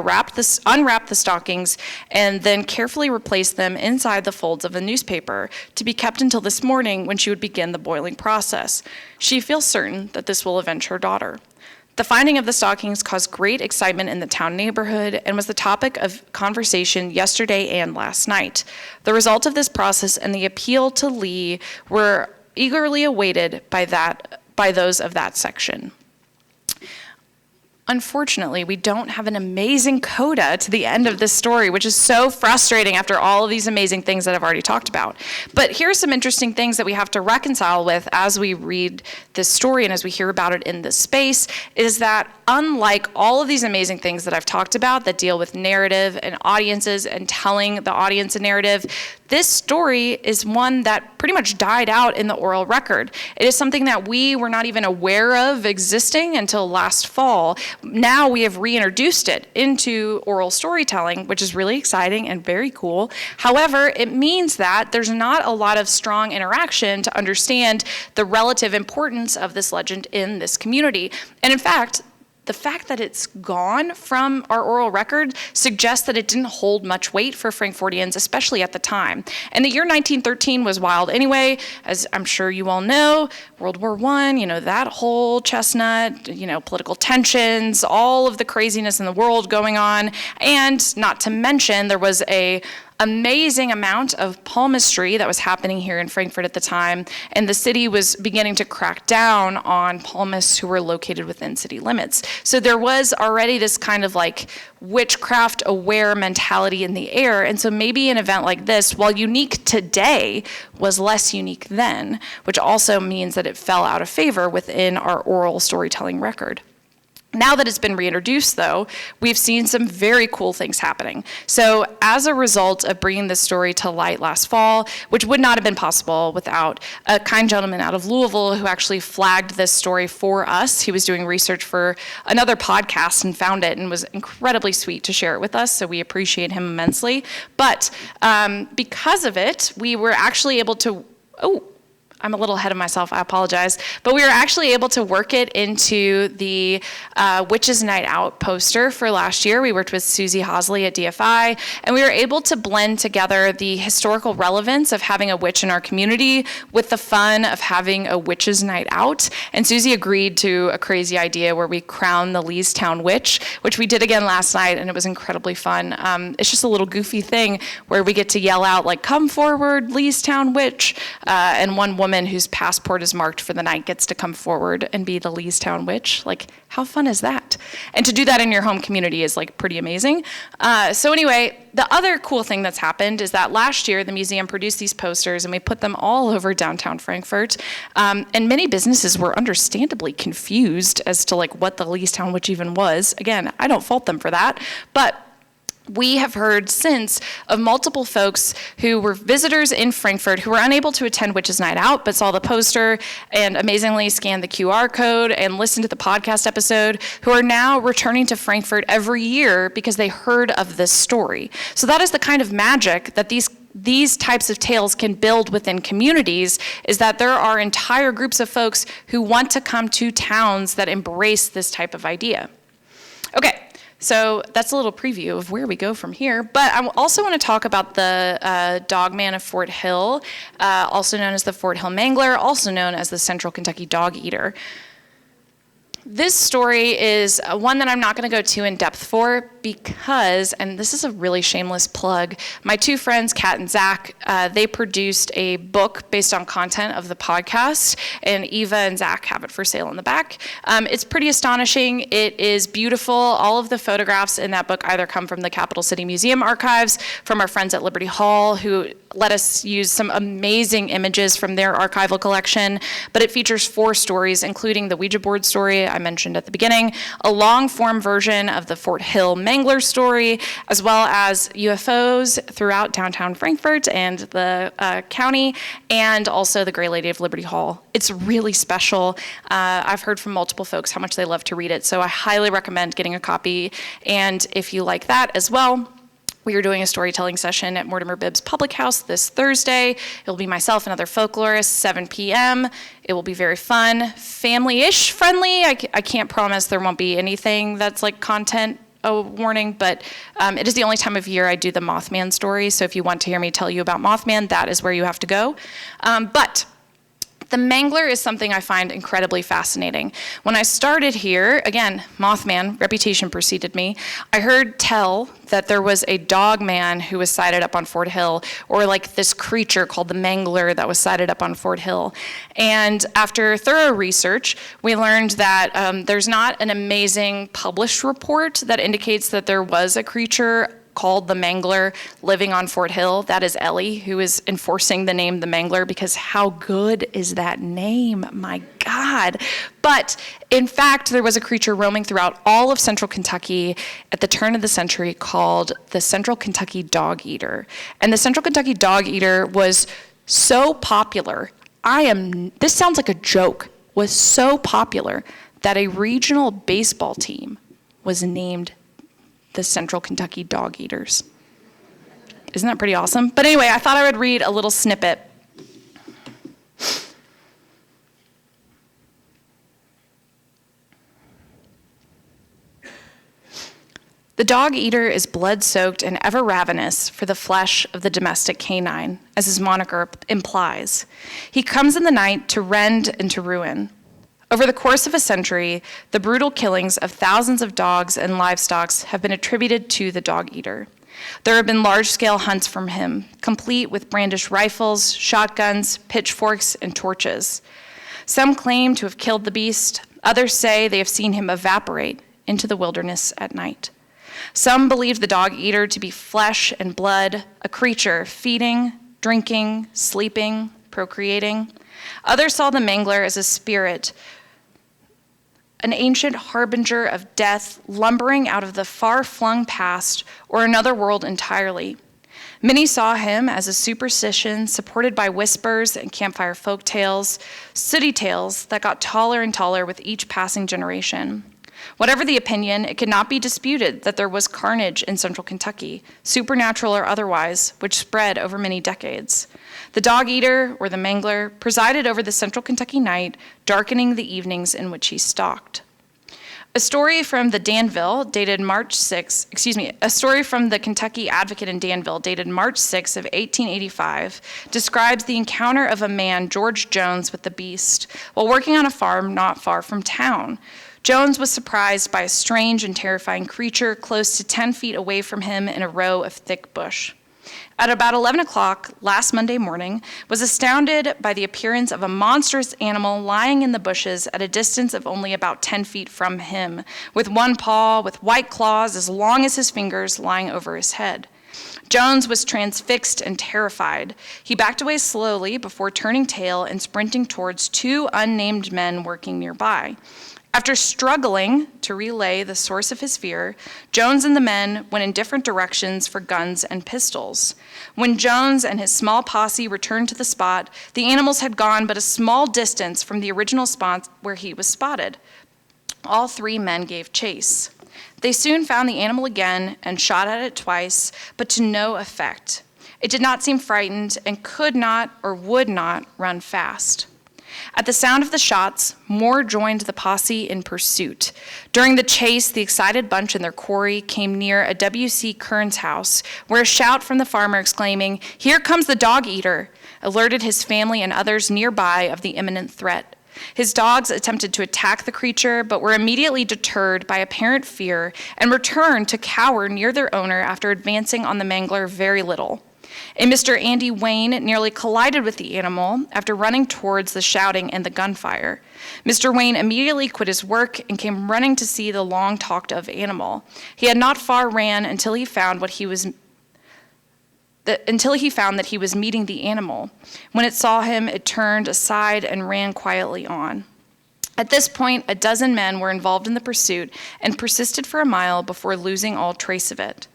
unwrapped the stockings and then carefully replaced them inside the folds of a newspaper to be kept until this morning when she would begin the boiling process. She feels certain that this will avenge her daughter. The finding of the stockings caused great excitement in the town neighborhood and was the topic of conversation yesterday and last night. The result of this process and the appeal to Lee were eagerly awaited by those of that section. Unfortunately, we don't have an amazing coda to the end of this story, which is so frustrating after all of these amazing things that I've already talked about. But here are some interesting things that we have to reconcile with as we read this story and as we hear about it in this space, is that unlike all of these amazing things that I've talked about that deal with narrative and audiences and telling the audience a narrative, this story is one that pretty much died out in the oral record. It is something that we were not even aware of existing until last fall. Now we have reintroduced it into oral storytelling, which is really exciting and very cool. However, it means that there's not a lot of strong interaction to understand the relative importance of this legend in this community. And in fact, the fact that it's gone from our oral record suggests that it didn't hold much weight for Frankfortians, especially at the time. And the year 1913 was wild anyway, as I'm sure you all know. World War I, that whole chestnut, political tensions, all of the craziness in the world going on. And not to mention, there was a amazing amount of palmistry that was happening here in Frankfort at the time, and the city was beginning to crack down on palmists who were located within city limits. So there was already this kind of like witchcraft-aware mentality in the air, and so maybe an event like this, while unique today, was less unique then, which also means that it fell out of favor within our oral storytelling record. Now that it's been reintroduced, though, we've seen some very cool things happening. So as a result of bringing this story to light last fall, which would not have been possible without a kind gentleman out of Louisville who actually flagged this story for us. He was doing research for another podcast and found it and was incredibly sweet to share it with us, so we appreciate him immensely. But because of it, we were actually able to, I'm a little ahead of myself, I apologize. But we were actually able to work it into the Witches Night Out poster for last year. We worked with Susie Hosley at DFI, and we were able to blend together the historical relevance of having a witch in our community with the fun of having a Witches Night Out. And Susie agreed to a crazy idea where we crown the Leestown Witch, which we did again last night, and it was incredibly fun. It's just a little goofy thing where we get to yell out, like, "Come forward, Leestown Witch," and one woman whose passport is marked for the night gets to come forward and be the Leestown Witch. Like, how fun is that? And to do that in your home community is like pretty amazing. So anyway, the other cool thing that's happened is that last year the museum produced these posters and we put them all over downtown Frankfort. And many businesses were understandably confused as to like what the Leestown Witch even was. Again, I don't fault them for that, but we have heard since of multiple folks who were visitors in Frankfort who were unable to attend Witches Night Out but saw the poster and amazingly scanned the QR code and listened to the podcast episode, who are now returning to Frankfort every year because they heard of this story. So that is the kind of magic that these types of tales can build within communities, is that there are entire groups of folks who want to come to towns that embrace this type of idea. Okay. So that's a little preview of where we go from here. But I also want to talk about the Dogman of Fort Hill, also known as the Fort Hill Mangler, also known as the Central Kentucky Dog Eater. This story is one that I'm not going to go too in depth for because, and this is a really shameless plug, my two friends, Kat and Zach, they produced a book based on content of the podcast, and Eva and Zach have it for sale in the back. It's pretty astonishing. It is beautiful. All of the photographs in that book either come from the Capital City Museum archives, from our friends at Liberty Hall, who let us use some amazing images from their archival collection, but it features 4 stories, including the Ouija board story I mentioned at the beginning, a long-form version of the Fort Hill Mangler story, as well as UFOs throughout downtown Frankfort and the county, and also the Grey Lady of Liberty Hall. It's really special. I've heard from multiple folks how much they love to read it, so I highly recommend getting a copy. And if you like that as well, we are doing a storytelling session at Mortimer Bibb's Public House this Thursday. It will be myself and other folklorists, 7 p.m. It will be very fun, family-ish friendly. I can't promise there won't be anything that's like content warning, but it is the only time of year I do the Mothman story. So if you want to hear me tell you about Mothman, that is where you have to go. But the Mangler is something I find incredibly fascinating. When I started here, again, Mothman, reputation preceded me, I heard tell that there was a dog man who was sighted up on Fort Hill, or like this creature called the Mangler that was sighted up on Fort Hill. And after thorough research, we learned that there's not an amazing published report that indicates that there was a creature called the Mangler living on Fort Hill. That is Ellie, who is enforcing the name the Mangler, because how good is that name? My God. But in fact, there was a creature roaming throughout all of central Kentucky at the turn of the century called the Central Kentucky Dog Eater. And the Central Kentucky Dog Eater was so popular, this sounds like a joke, was so popular that a regional baseball team was named the Central Kentucky Dog Eaters. Isn't that pretty awesome? But anyway, I thought I would read a little snippet. The dog eater is blood-soaked and ever ravenous for the flesh of the domestic canine, as his moniker implies. He comes in the night to rend and to ruin. Over the course of a century, the brutal killings of thousands of dogs and livestock have been attributed to the dog eater. There have been large-scale hunts from him, complete with brandished rifles, shotguns, pitchforks, and torches. Some claim to have killed the beast. Others say they have seen him evaporate into the wilderness at night. Some believe the dog eater to be flesh and blood, a creature feeding, drinking, sleeping, procreating. Others saw the Mangler as a spirit, an ancient harbinger of death lumbering out of the far-flung past or another world entirely. Many saw him as a superstition supported by whispers and campfire folk tales, sooty tales that got taller and taller with each passing generation. Whatever the opinion, it could not be disputed that there was carnage in central Kentucky, supernatural or otherwise, which spread over many decades. The dog eater, or the Mangler, presided over the central Kentucky night, darkening the evenings in which he stalked. A story from the Kentucky Advocate in Danville, dated March 6 of 1885, describes the encounter of a man, George Jones, with the beast, while working on a farm not far from town. Jones was surprised by a strange and terrifying creature close to 10 feet away from him in a row of thick bush. At about 11 o'clock last Monday morning, was astounded by the appearance of a monstrous animal lying in the bushes at a distance of only about 10 feet from him, with one paw with white claws as long as his fingers lying over his head. Jones was transfixed and terrified. He backed away slowly before turning tail and sprinting towards 2 unnamed men working nearby. After struggling to relay the source of his fear, Jones and the men went in different directions for guns and pistols. When Jones and his small posse returned to the spot, the animals had gone but a small distance from the original spot where he was spotted. All 3 men gave chase. They soon found the animal again and shot at it twice, but to no effect. It did not seem frightened and could not or would not run fast. At the sound of the shots, more joined the posse in pursuit. During the chase, the excited bunch and their quarry came near a W.C. Kern's house, where a shout from the farmer exclaiming, "Here comes the dog eater," alerted his family and others nearby of the imminent threat. His dogs attempted to attack the creature, but were immediately deterred by apparent fear and returned to cower near their owner after advancing on the mangler very little. A Mr. Andy Wayne nearly collided with the animal after running towards the shouting and the gunfire. Mr. Wayne immediately quit his work and came running to see the long talked of animal. He had not far ran until he found that he was meeting the animal. When it saw him, it turned aside and ran quietly on. At this point, a dozen men were involved in the pursuit and persisted for a mile before losing all trace of it.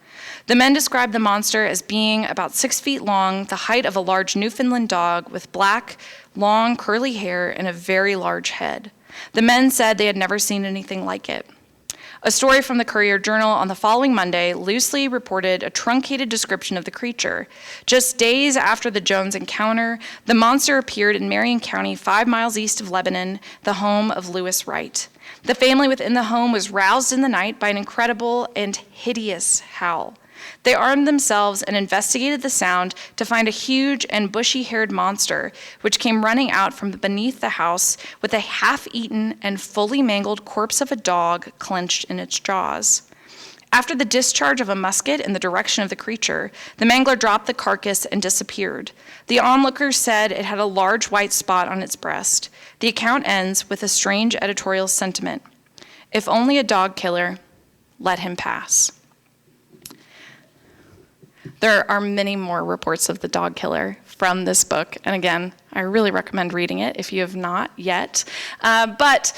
The men described the monster as being about 6 feet long, the height of a large Newfoundland dog, with black, long, curly hair and a very large head. The men said they had never seen anything like it. A story from the Courier-Journal on the following Monday loosely reported a truncated description of the creature. Just days after the Jones encounter, the monster appeared in Marion County, 5 miles east of Lebanon, the home of Lewis Wright. The family within the home was roused in the night by an incredible and hideous howl. They armed themselves and investigated the sound to find a huge and bushy-haired monster, which came running out from beneath the house with a half-eaten and fully mangled corpse of a dog clenched in its jaws. After the discharge of a musket in the direction of the creature, the mangler dropped the carcass and disappeared. The onlookers said it had a large white spot on its breast. The account ends with a strange editorial sentiment: "If only a dog killer, let him pass." There are many more reports of the dog killer from this book. And again, I really recommend reading it if you have not yet. But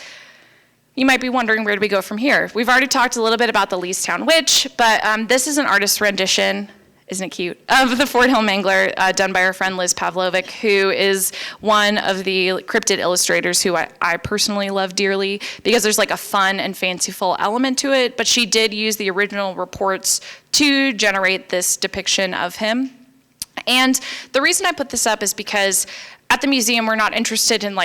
you might be wondering, where do we go from here? We've already talked a little bit about the Leestown Witch, but this is an artist's rendition, isn't it cute, of the Fort Hill Mangler, done by our friend Liz Pavlovic, who is one of the cryptid illustrators who I personally love dearly, because there's like a fun and fanciful element to it, but she did use the original reports to generate this depiction of him. And the reason I put this up is because at the museum, we're not interested in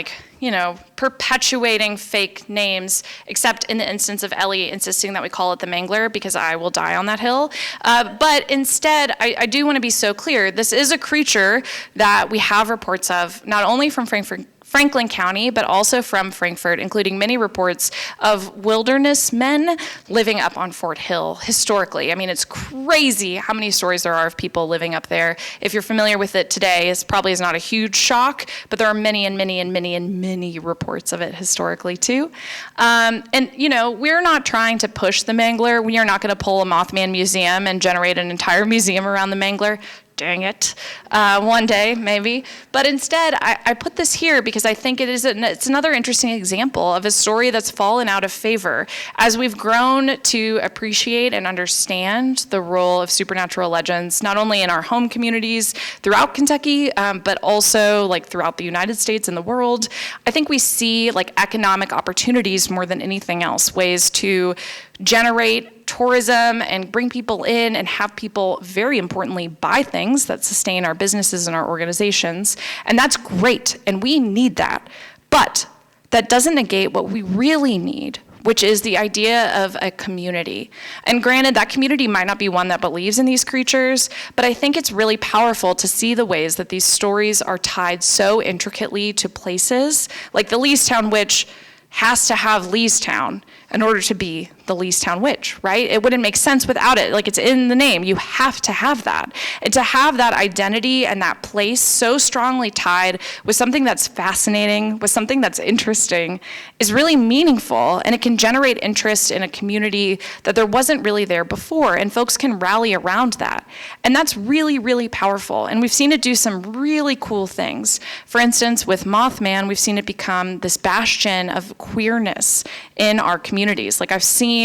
perpetuating fake names, except in the instance of Ellie insisting that we call it the Mangler, because I will die on that hill. But instead, I do want to be so clear. This is a creature that we have reports of, not only from Franklin County, but also from Frankfort, including many reports of wilderness men living up on Fort Hill historically. I mean, it's crazy how many stories there are of people living up there. If you're familiar with it today, it probably is not a huge shock, but there are many and many and many and many reports of it historically too. We're not trying to push the Mangler. We are not going to pull a Mothman museum and generate an entire museum around the Mangler. Dang it, one day maybe. But instead, I put this here because I think it's another interesting example of a story that's fallen out of favor as we've grown to appreciate and understand the role of supernatural legends, not only in our home communities throughout Kentucky, but also throughout the United States and the world. I think we see economic opportunities more than anything else, ways to generate tourism and bring people in and have people, very importantly, buy things that sustain our businesses and our organizations. And that's great, and we need that. But that doesn't negate what we really need, which is the idea of a community. And granted, that community might not be one that believes in these creatures, but I think it's really powerful to see the ways that these stories are tied so intricately to places. Like the Leestown Witch has to have Leestown in order to be the Leestown Witch, right? It wouldn't make sense without it. It's in the name. You have to have that. And to have that identity and that place so strongly tied with something that's fascinating, with something that's interesting, is really meaningful, and it can generate interest in a community that there wasn't really there before, and folks can rally around that. And that's really, really powerful, and we've seen it do some really cool things. For instance, with Mothman, we've seen it become this bastion of queerness in our communities. I've seen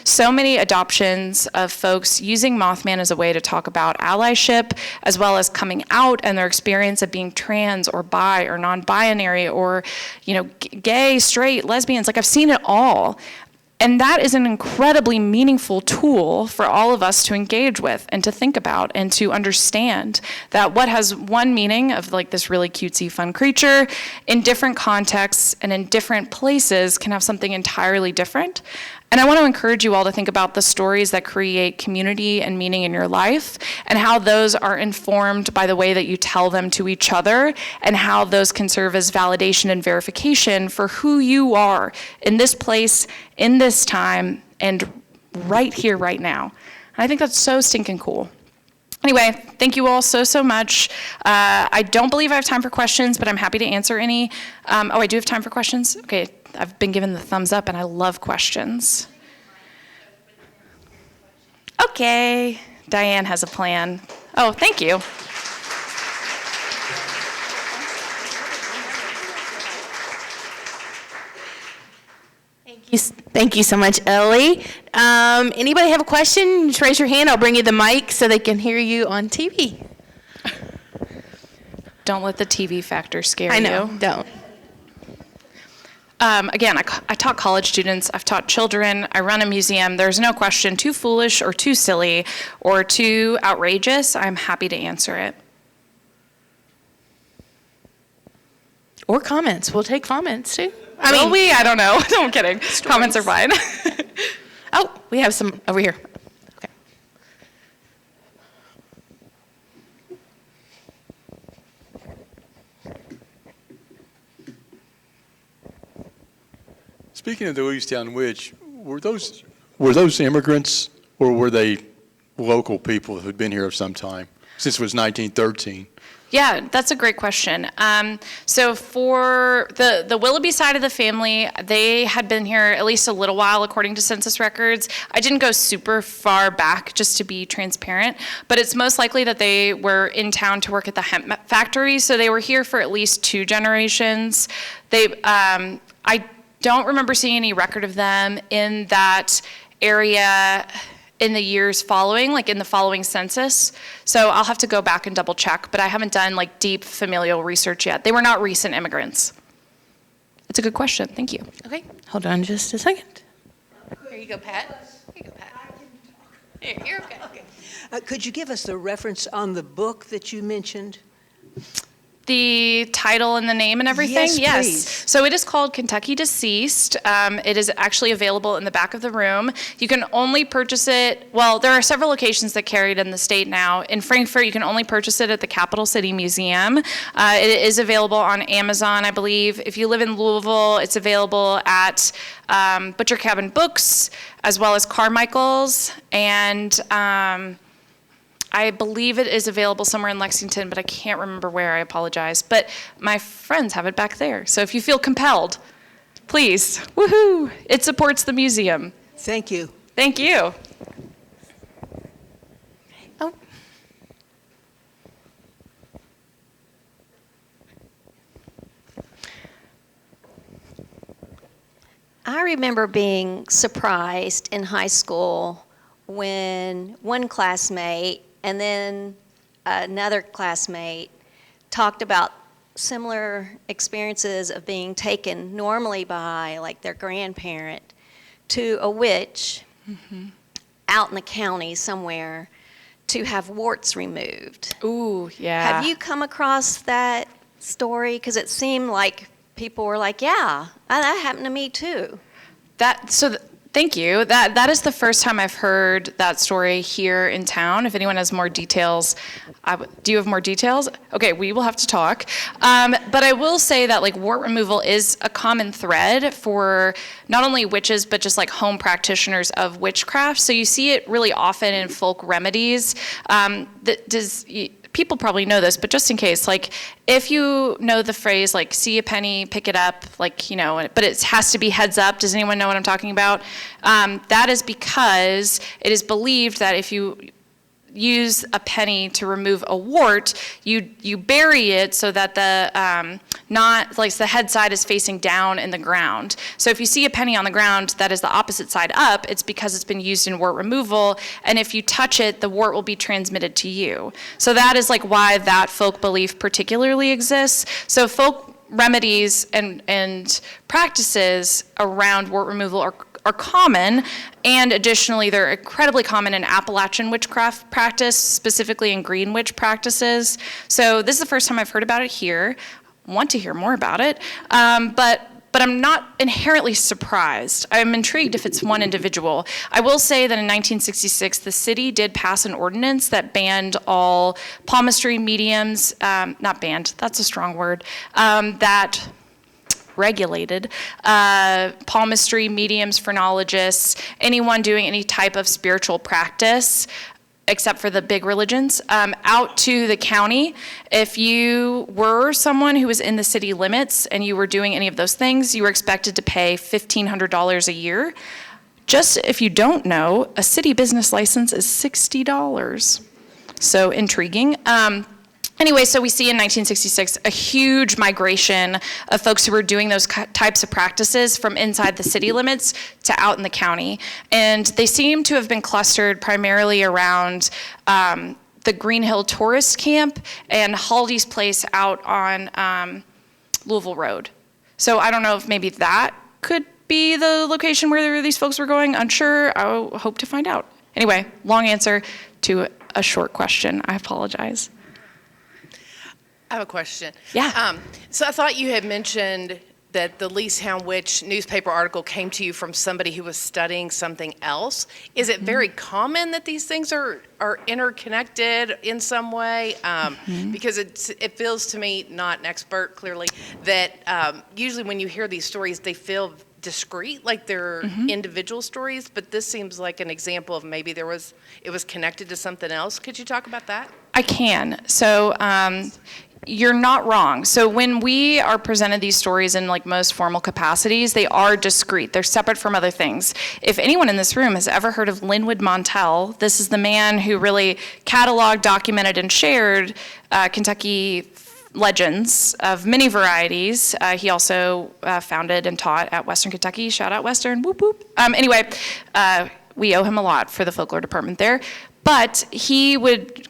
so many adoptions of folks using Mothman as a way to talk about allyship, as well as coming out and their experience of being trans or bi or non-binary or, gay, straight, lesbians. I've seen it all. And that is an incredibly meaningful tool for all of us to engage with and to think about and to understand that what has one meaning of this really cutesy, fun creature in different contexts and in different places can have something entirely different. And I want to encourage you all to think about the stories that create community and meaning in your life, and how those are informed by the way that you tell them to each other, and how those can serve as validation and verification for who you are in this place, in this time, and right here, right now. And I think that's so stinking cool. Anyway, thank you all so much. I don't believe I have time for questions, but I'm happy to answer any. I do have time for questions? Okay. I've been given the thumbs up, and I love questions. Okay, Diane has a plan. Oh, thank you. Thank you so much, Ellie. Anybody have a question? Just raise your hand. I'll bring you the mic so they can hear you on TV. Don't let the TV factor scare you. I know, don't. Again, I taught college students, I've taught children, I run a museum. There's no question too foolish or too silly or too outrageous. I'm happy to answer it. Or comments. We'll take comments too. I don't know. No, I'm kidding. Stories. Comments are fine. Oh, we have some over here. Okay. Speaking of the Leestown Witch, were those immigrants, or were they local people who'd been here of some time, since it was 1913? Yeah, that's a great question. So for the Willoughby side of the family, they had been here at least a little while, according to census records. I didn't go super far back, just to be transparent, but it's most likely that they were in town to work at the hemp factory, so they were here for at least 2 generations. I don't remember seeing any record of them in that area in the years following, like in the following census. So I'll have to go back and double check, but I haven't done like deep familial research yet. They were not recent immigrants. It's a good question, thank you. Okay, hold on just a second. Here you go, Pat. Here you go, Pat. Here, you're okay. Could you give us the reference on the book that you mentioned? The title and the name and everything? Yes, please. So it is called Kentucky Deceased. It is actually available in the back of the room. You can only purchase it, well, there are several locations that carry it in the state now. In Frankfort, you can only purchase it at the Capital City Museum. It is available on Amazon, I believe. If you live in Louisville, it's available at Butcher Cabin Books, as well as Carmichael's, and I believe it is available somewhere in Lexington, but I can't remember where. I apologize. But my friends have it back there. So if you feel compelled, please, woohoo! It supports the museum. Thank you. Thank you. Oh. I remember being surprised in high school when one classmate and then another classmate talked about similar experiences of being taken normally by like their grandparent to a witch out in the county somewhere to have warts removed. Ooh, yeah. Have you come across that story? Because it seemed like people were like, yeah, that happened to me too. Thank you. That is the first time I've heard that story here in town. If anyone has more details, do you have more details? Okay, we will have to talk. But I will say that like wart removal is a common thread for not only witches, but just like home practitioners of witchcraft. So you see it really often in folk remedies. People probably know this, but just in case, like if you know the phrase like see a penny, pick it up, like, you know, but it has to be heads up. Does anyone know what I'm talking about? That is because it is believed that if you use a penny to remove a wart, you bury it so that the head side is facing down in the ground. So if you see a penny on the ground that is the opposite side up, it's because it's been used in wart removal, and if you touch it, the wart will be transmitted to you. So that is like why that folk belief particularly exists. So folk remedies and practices around wart removal are common, and additionally they're incredibly common in Appalachian witchcraft practice, specifically in green witch practices. So this is the first time I've heard about it here. I want to hear more about it, but but I'm not inherently surprised. I'm intrigued if it's one individual. I will say that in 1966, the city did pass an ordinance that banned all palmistry mediums, not banned, that's a strong word, that regulated palmistry mediums, phrenologists, anyone doing any type of spiritual practice, except for the big religions, out to the county. If you were someone who was in the city limits and you were doing any of those things, you were expected to pay $1,500 a year. Just if you don't know, a city business license is $60. So intriguing. Anyway, so we see in 1966 a huge migration of folks who were doing those types of practices from inside the city limits to out in the county. And they seem to have been clustered primarily around the Green Hill Tourist Camp and Haldy's Place out on Louisville Road. So I don't know if maybe that could be the location where these folks were going. Unsure. I hope to find out. Anyway, long answer to a short question. I apologize. I have a question. Yeah. So I thought you had mentioned that the Leestown Witch newspaper article came to you from somebody who was studying something else. Is it very common that these things are interconnected in some way? Because it feels to me, not an expert clearly, that usually when you hear these stories, they feel discrete, like they're individual stories, but this seems like an example of maybe it was connected to something else. Could you talk about that? I can. So you're not wrong. So when we are presented these stories in like most formal capacities, they are discrete. They're separate from other things. If anyone in this room has ever heard of Linwood Montel, this is the man who really cataloged, documented, and shared Kentucky legends of many varieties. He also founded and taught at Western Kentucky. Shout out Western, whoop whoop. Anyway, we owe him a lot for the folklore department there. But he would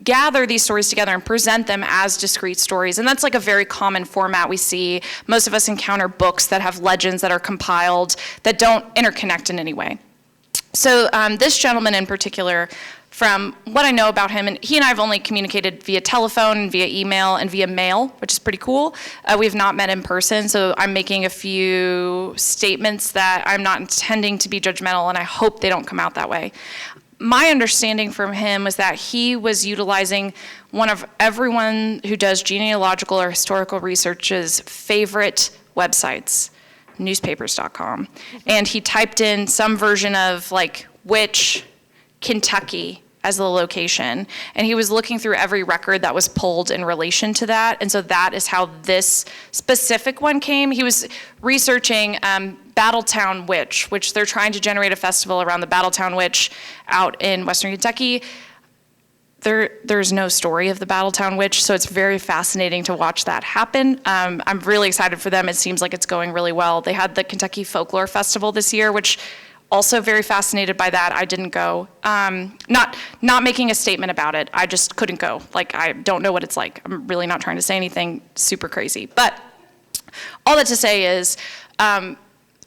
gather these stories together and present them as discrete stories. And that's like a very common format we see. Most of us encounter books that have legends that are compiled that don't interconnect in any way. So this gentleman in particular, from what I know about him, and he and I have only communicated via telephone, and via email, and via mail, which is pretty cool. We've not met in person, so I'm making a few statements that I'm not intending to be judgmental, and I hope they don't come out that way. My understanding from him was that he was utilizing one of everyone who does genealogical or historical research's favorite websites, newspapers.com. And he typed in some version of like witch, Kentucky as the location. And he was looking through every record that was pulled in relation to that. And so that is how this specific one came. He was researching Battletown Witch, which they're trying to generate a festival around the Battletown Witch out in Western Kentucky. There's no story of the Battletown Witch, so it's very fascinating to watch that happen. I'm really excited for them. It seems like it's going really well. They had the Kentucky Folklore Festival this year, which also very fascinated by that. I didn't go. Not making a statement about it. I just couldn't go. Like, I don't know what it's like. I'm really not trying to say anything super crazy. But all that to say is,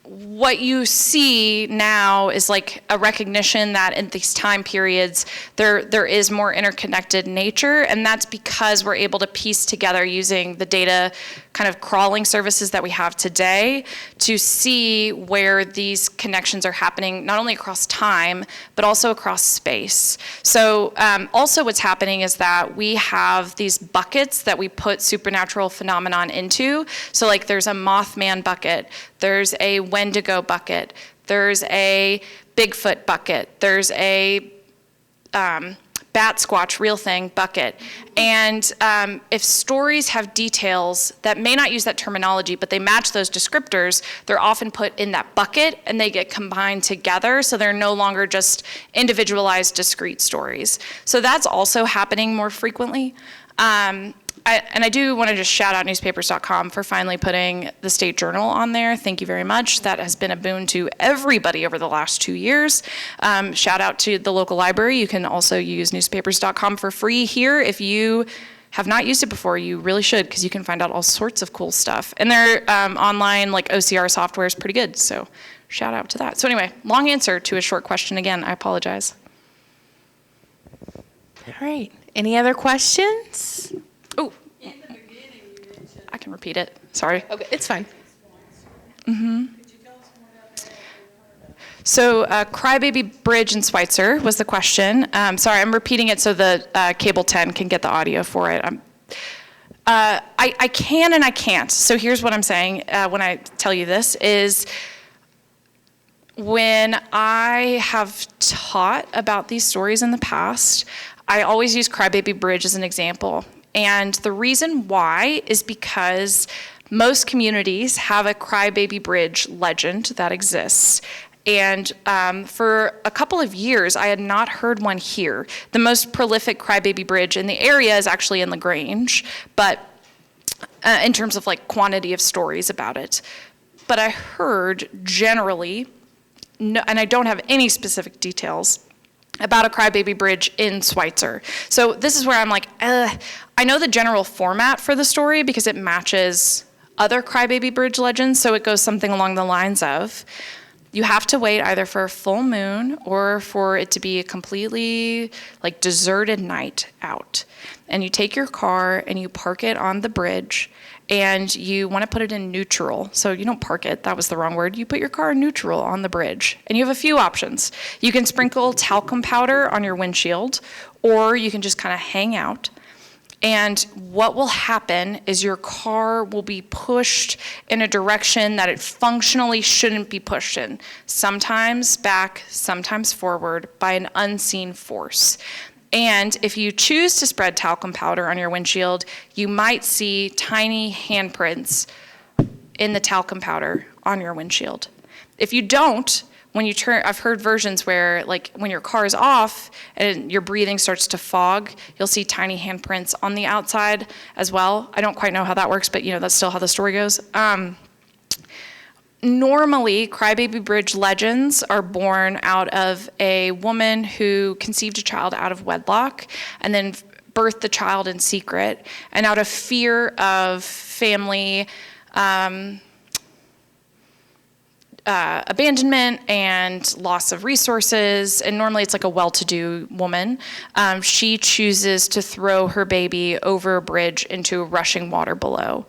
what you see now is like a recognition that in these time periods there is more interconnected nature, and that's because we're able to piece together using the data kind of crawling services that we have today to see where these connections are happening, not only across time, but also across space. So also what's happening is that we have these buckets that we put supernatural phenomenon into. So like there's a Mothman bucket, there's a Wendigo bucket, there's a Bigfoot bucket, there's a Bat Squatch, real thing, bucket. And if stories have details that may not use that terminology, but they match those descriptors, they're often put in that bucket and they get combined together, so they're no longer just individualized, discrete stories. So that's also happening more frequently. I do want to just shout out newspapers.com for finally putting the State Journal on there. Thank you very much. That has been a boon to everybody over the last 2 years. Shout out to the local library. You can also use newspapers.com for free here. If you have not used it before, you really should, because you can find out all sorts of cool stuff. And their online like OCR software is pretty good, so shout out to that. So anyway, long answer to a short question again. I apologize. All right. Any other questions? Oh, I can repeat it. Sorry. Okay, it's fine. So Crybaby Bridge in Schweitzer was the question. Sorry, I'm repeating it so the Cable 10 can get the audio for it. I can and I can't. So here's what I'm saying when I tell you this is when I have taught about these stories in the past, I always use Crybaby Bridge as an example. And the reason why is because most communities have a Crybaby Bridge legend that exists. And for a couple of years, I had not heard one here. The most prolific Crybaby Bridge in the area is actually in LaGrange, but in terms of like quantity of stories about it. But I heard generally, no, and I don't have any specific details, about a Crybaby Bridge in Schweitzer. So this is where I'm like, I know the general format for the story because it matches other Crybaby Bridge legends, so it goes something along the lines of, you have to wait either for a full moon or for it to be a completely like deserted night out. And you take your car and you park it on the bridge and you want to put it in neutral. So you don't park it, that was the wrong word. You put your car in neutral on the bridge. And you have a few options. You can sprinkle talcum powder on your windshield, or you can just kind of hang out. And what will happen is your car will be pushed in a direction that it functionally shouldn't be pushed in. Sometimes back, sometimes forward by an unseen force. And if you choose to spread talcum powder on your windshield, you might see tiny handprints in the talcum powder on your windshield. If you don't, when you turn, I've heard versions where like when your car is off and your breathing starts to fog, you'll see tiny handprints on the outside as well. I don't quite know how that works, but that's still how the story goes. Normally, Crybaby Bridge legends are born out of a woman who conceived a child out of wedlock and then birthed the child in secret, and out of fear of family abandonment and loss of resources, and normally it's like a well-to-do woman, she chooses to throw her baby over a bridge into rushing water below.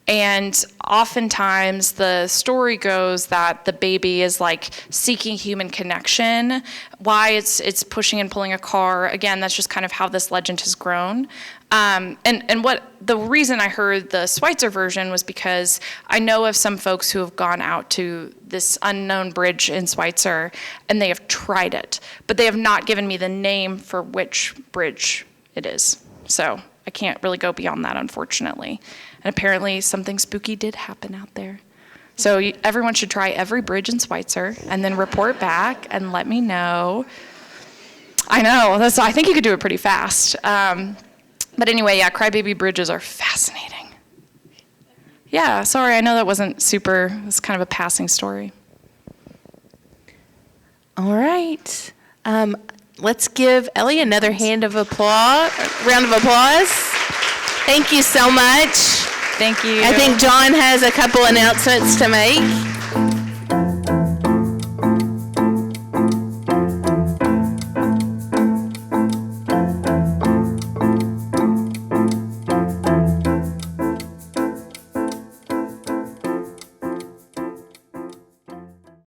And oftentimes the story goes that the baby is like seeking human connection. Why it's pushing and pulling a car. Again, that's just kind of how this legend has grown. And what the reason I heard the Schweitzer version was because I know of some folks who have gone out to this unknown bridge in Schweitzer and they have tried it, but they have not given me the name for which bridge it is. So I can't really go beyond that, unfortunately. And apparently something spooky did happen out there. So everyone should try every bridge in Schweitzer and then report back and let me know. I know, I think you could do it pretty fast. But anyway, yeah, Crybaby Bridges are fascinating. Yeah, sorry, I know that wasn't super, it was kind of a passing story. All right. Let's give Ellie another round of applause. Thank you so much. Thank you. I think John has a couple announcements to make.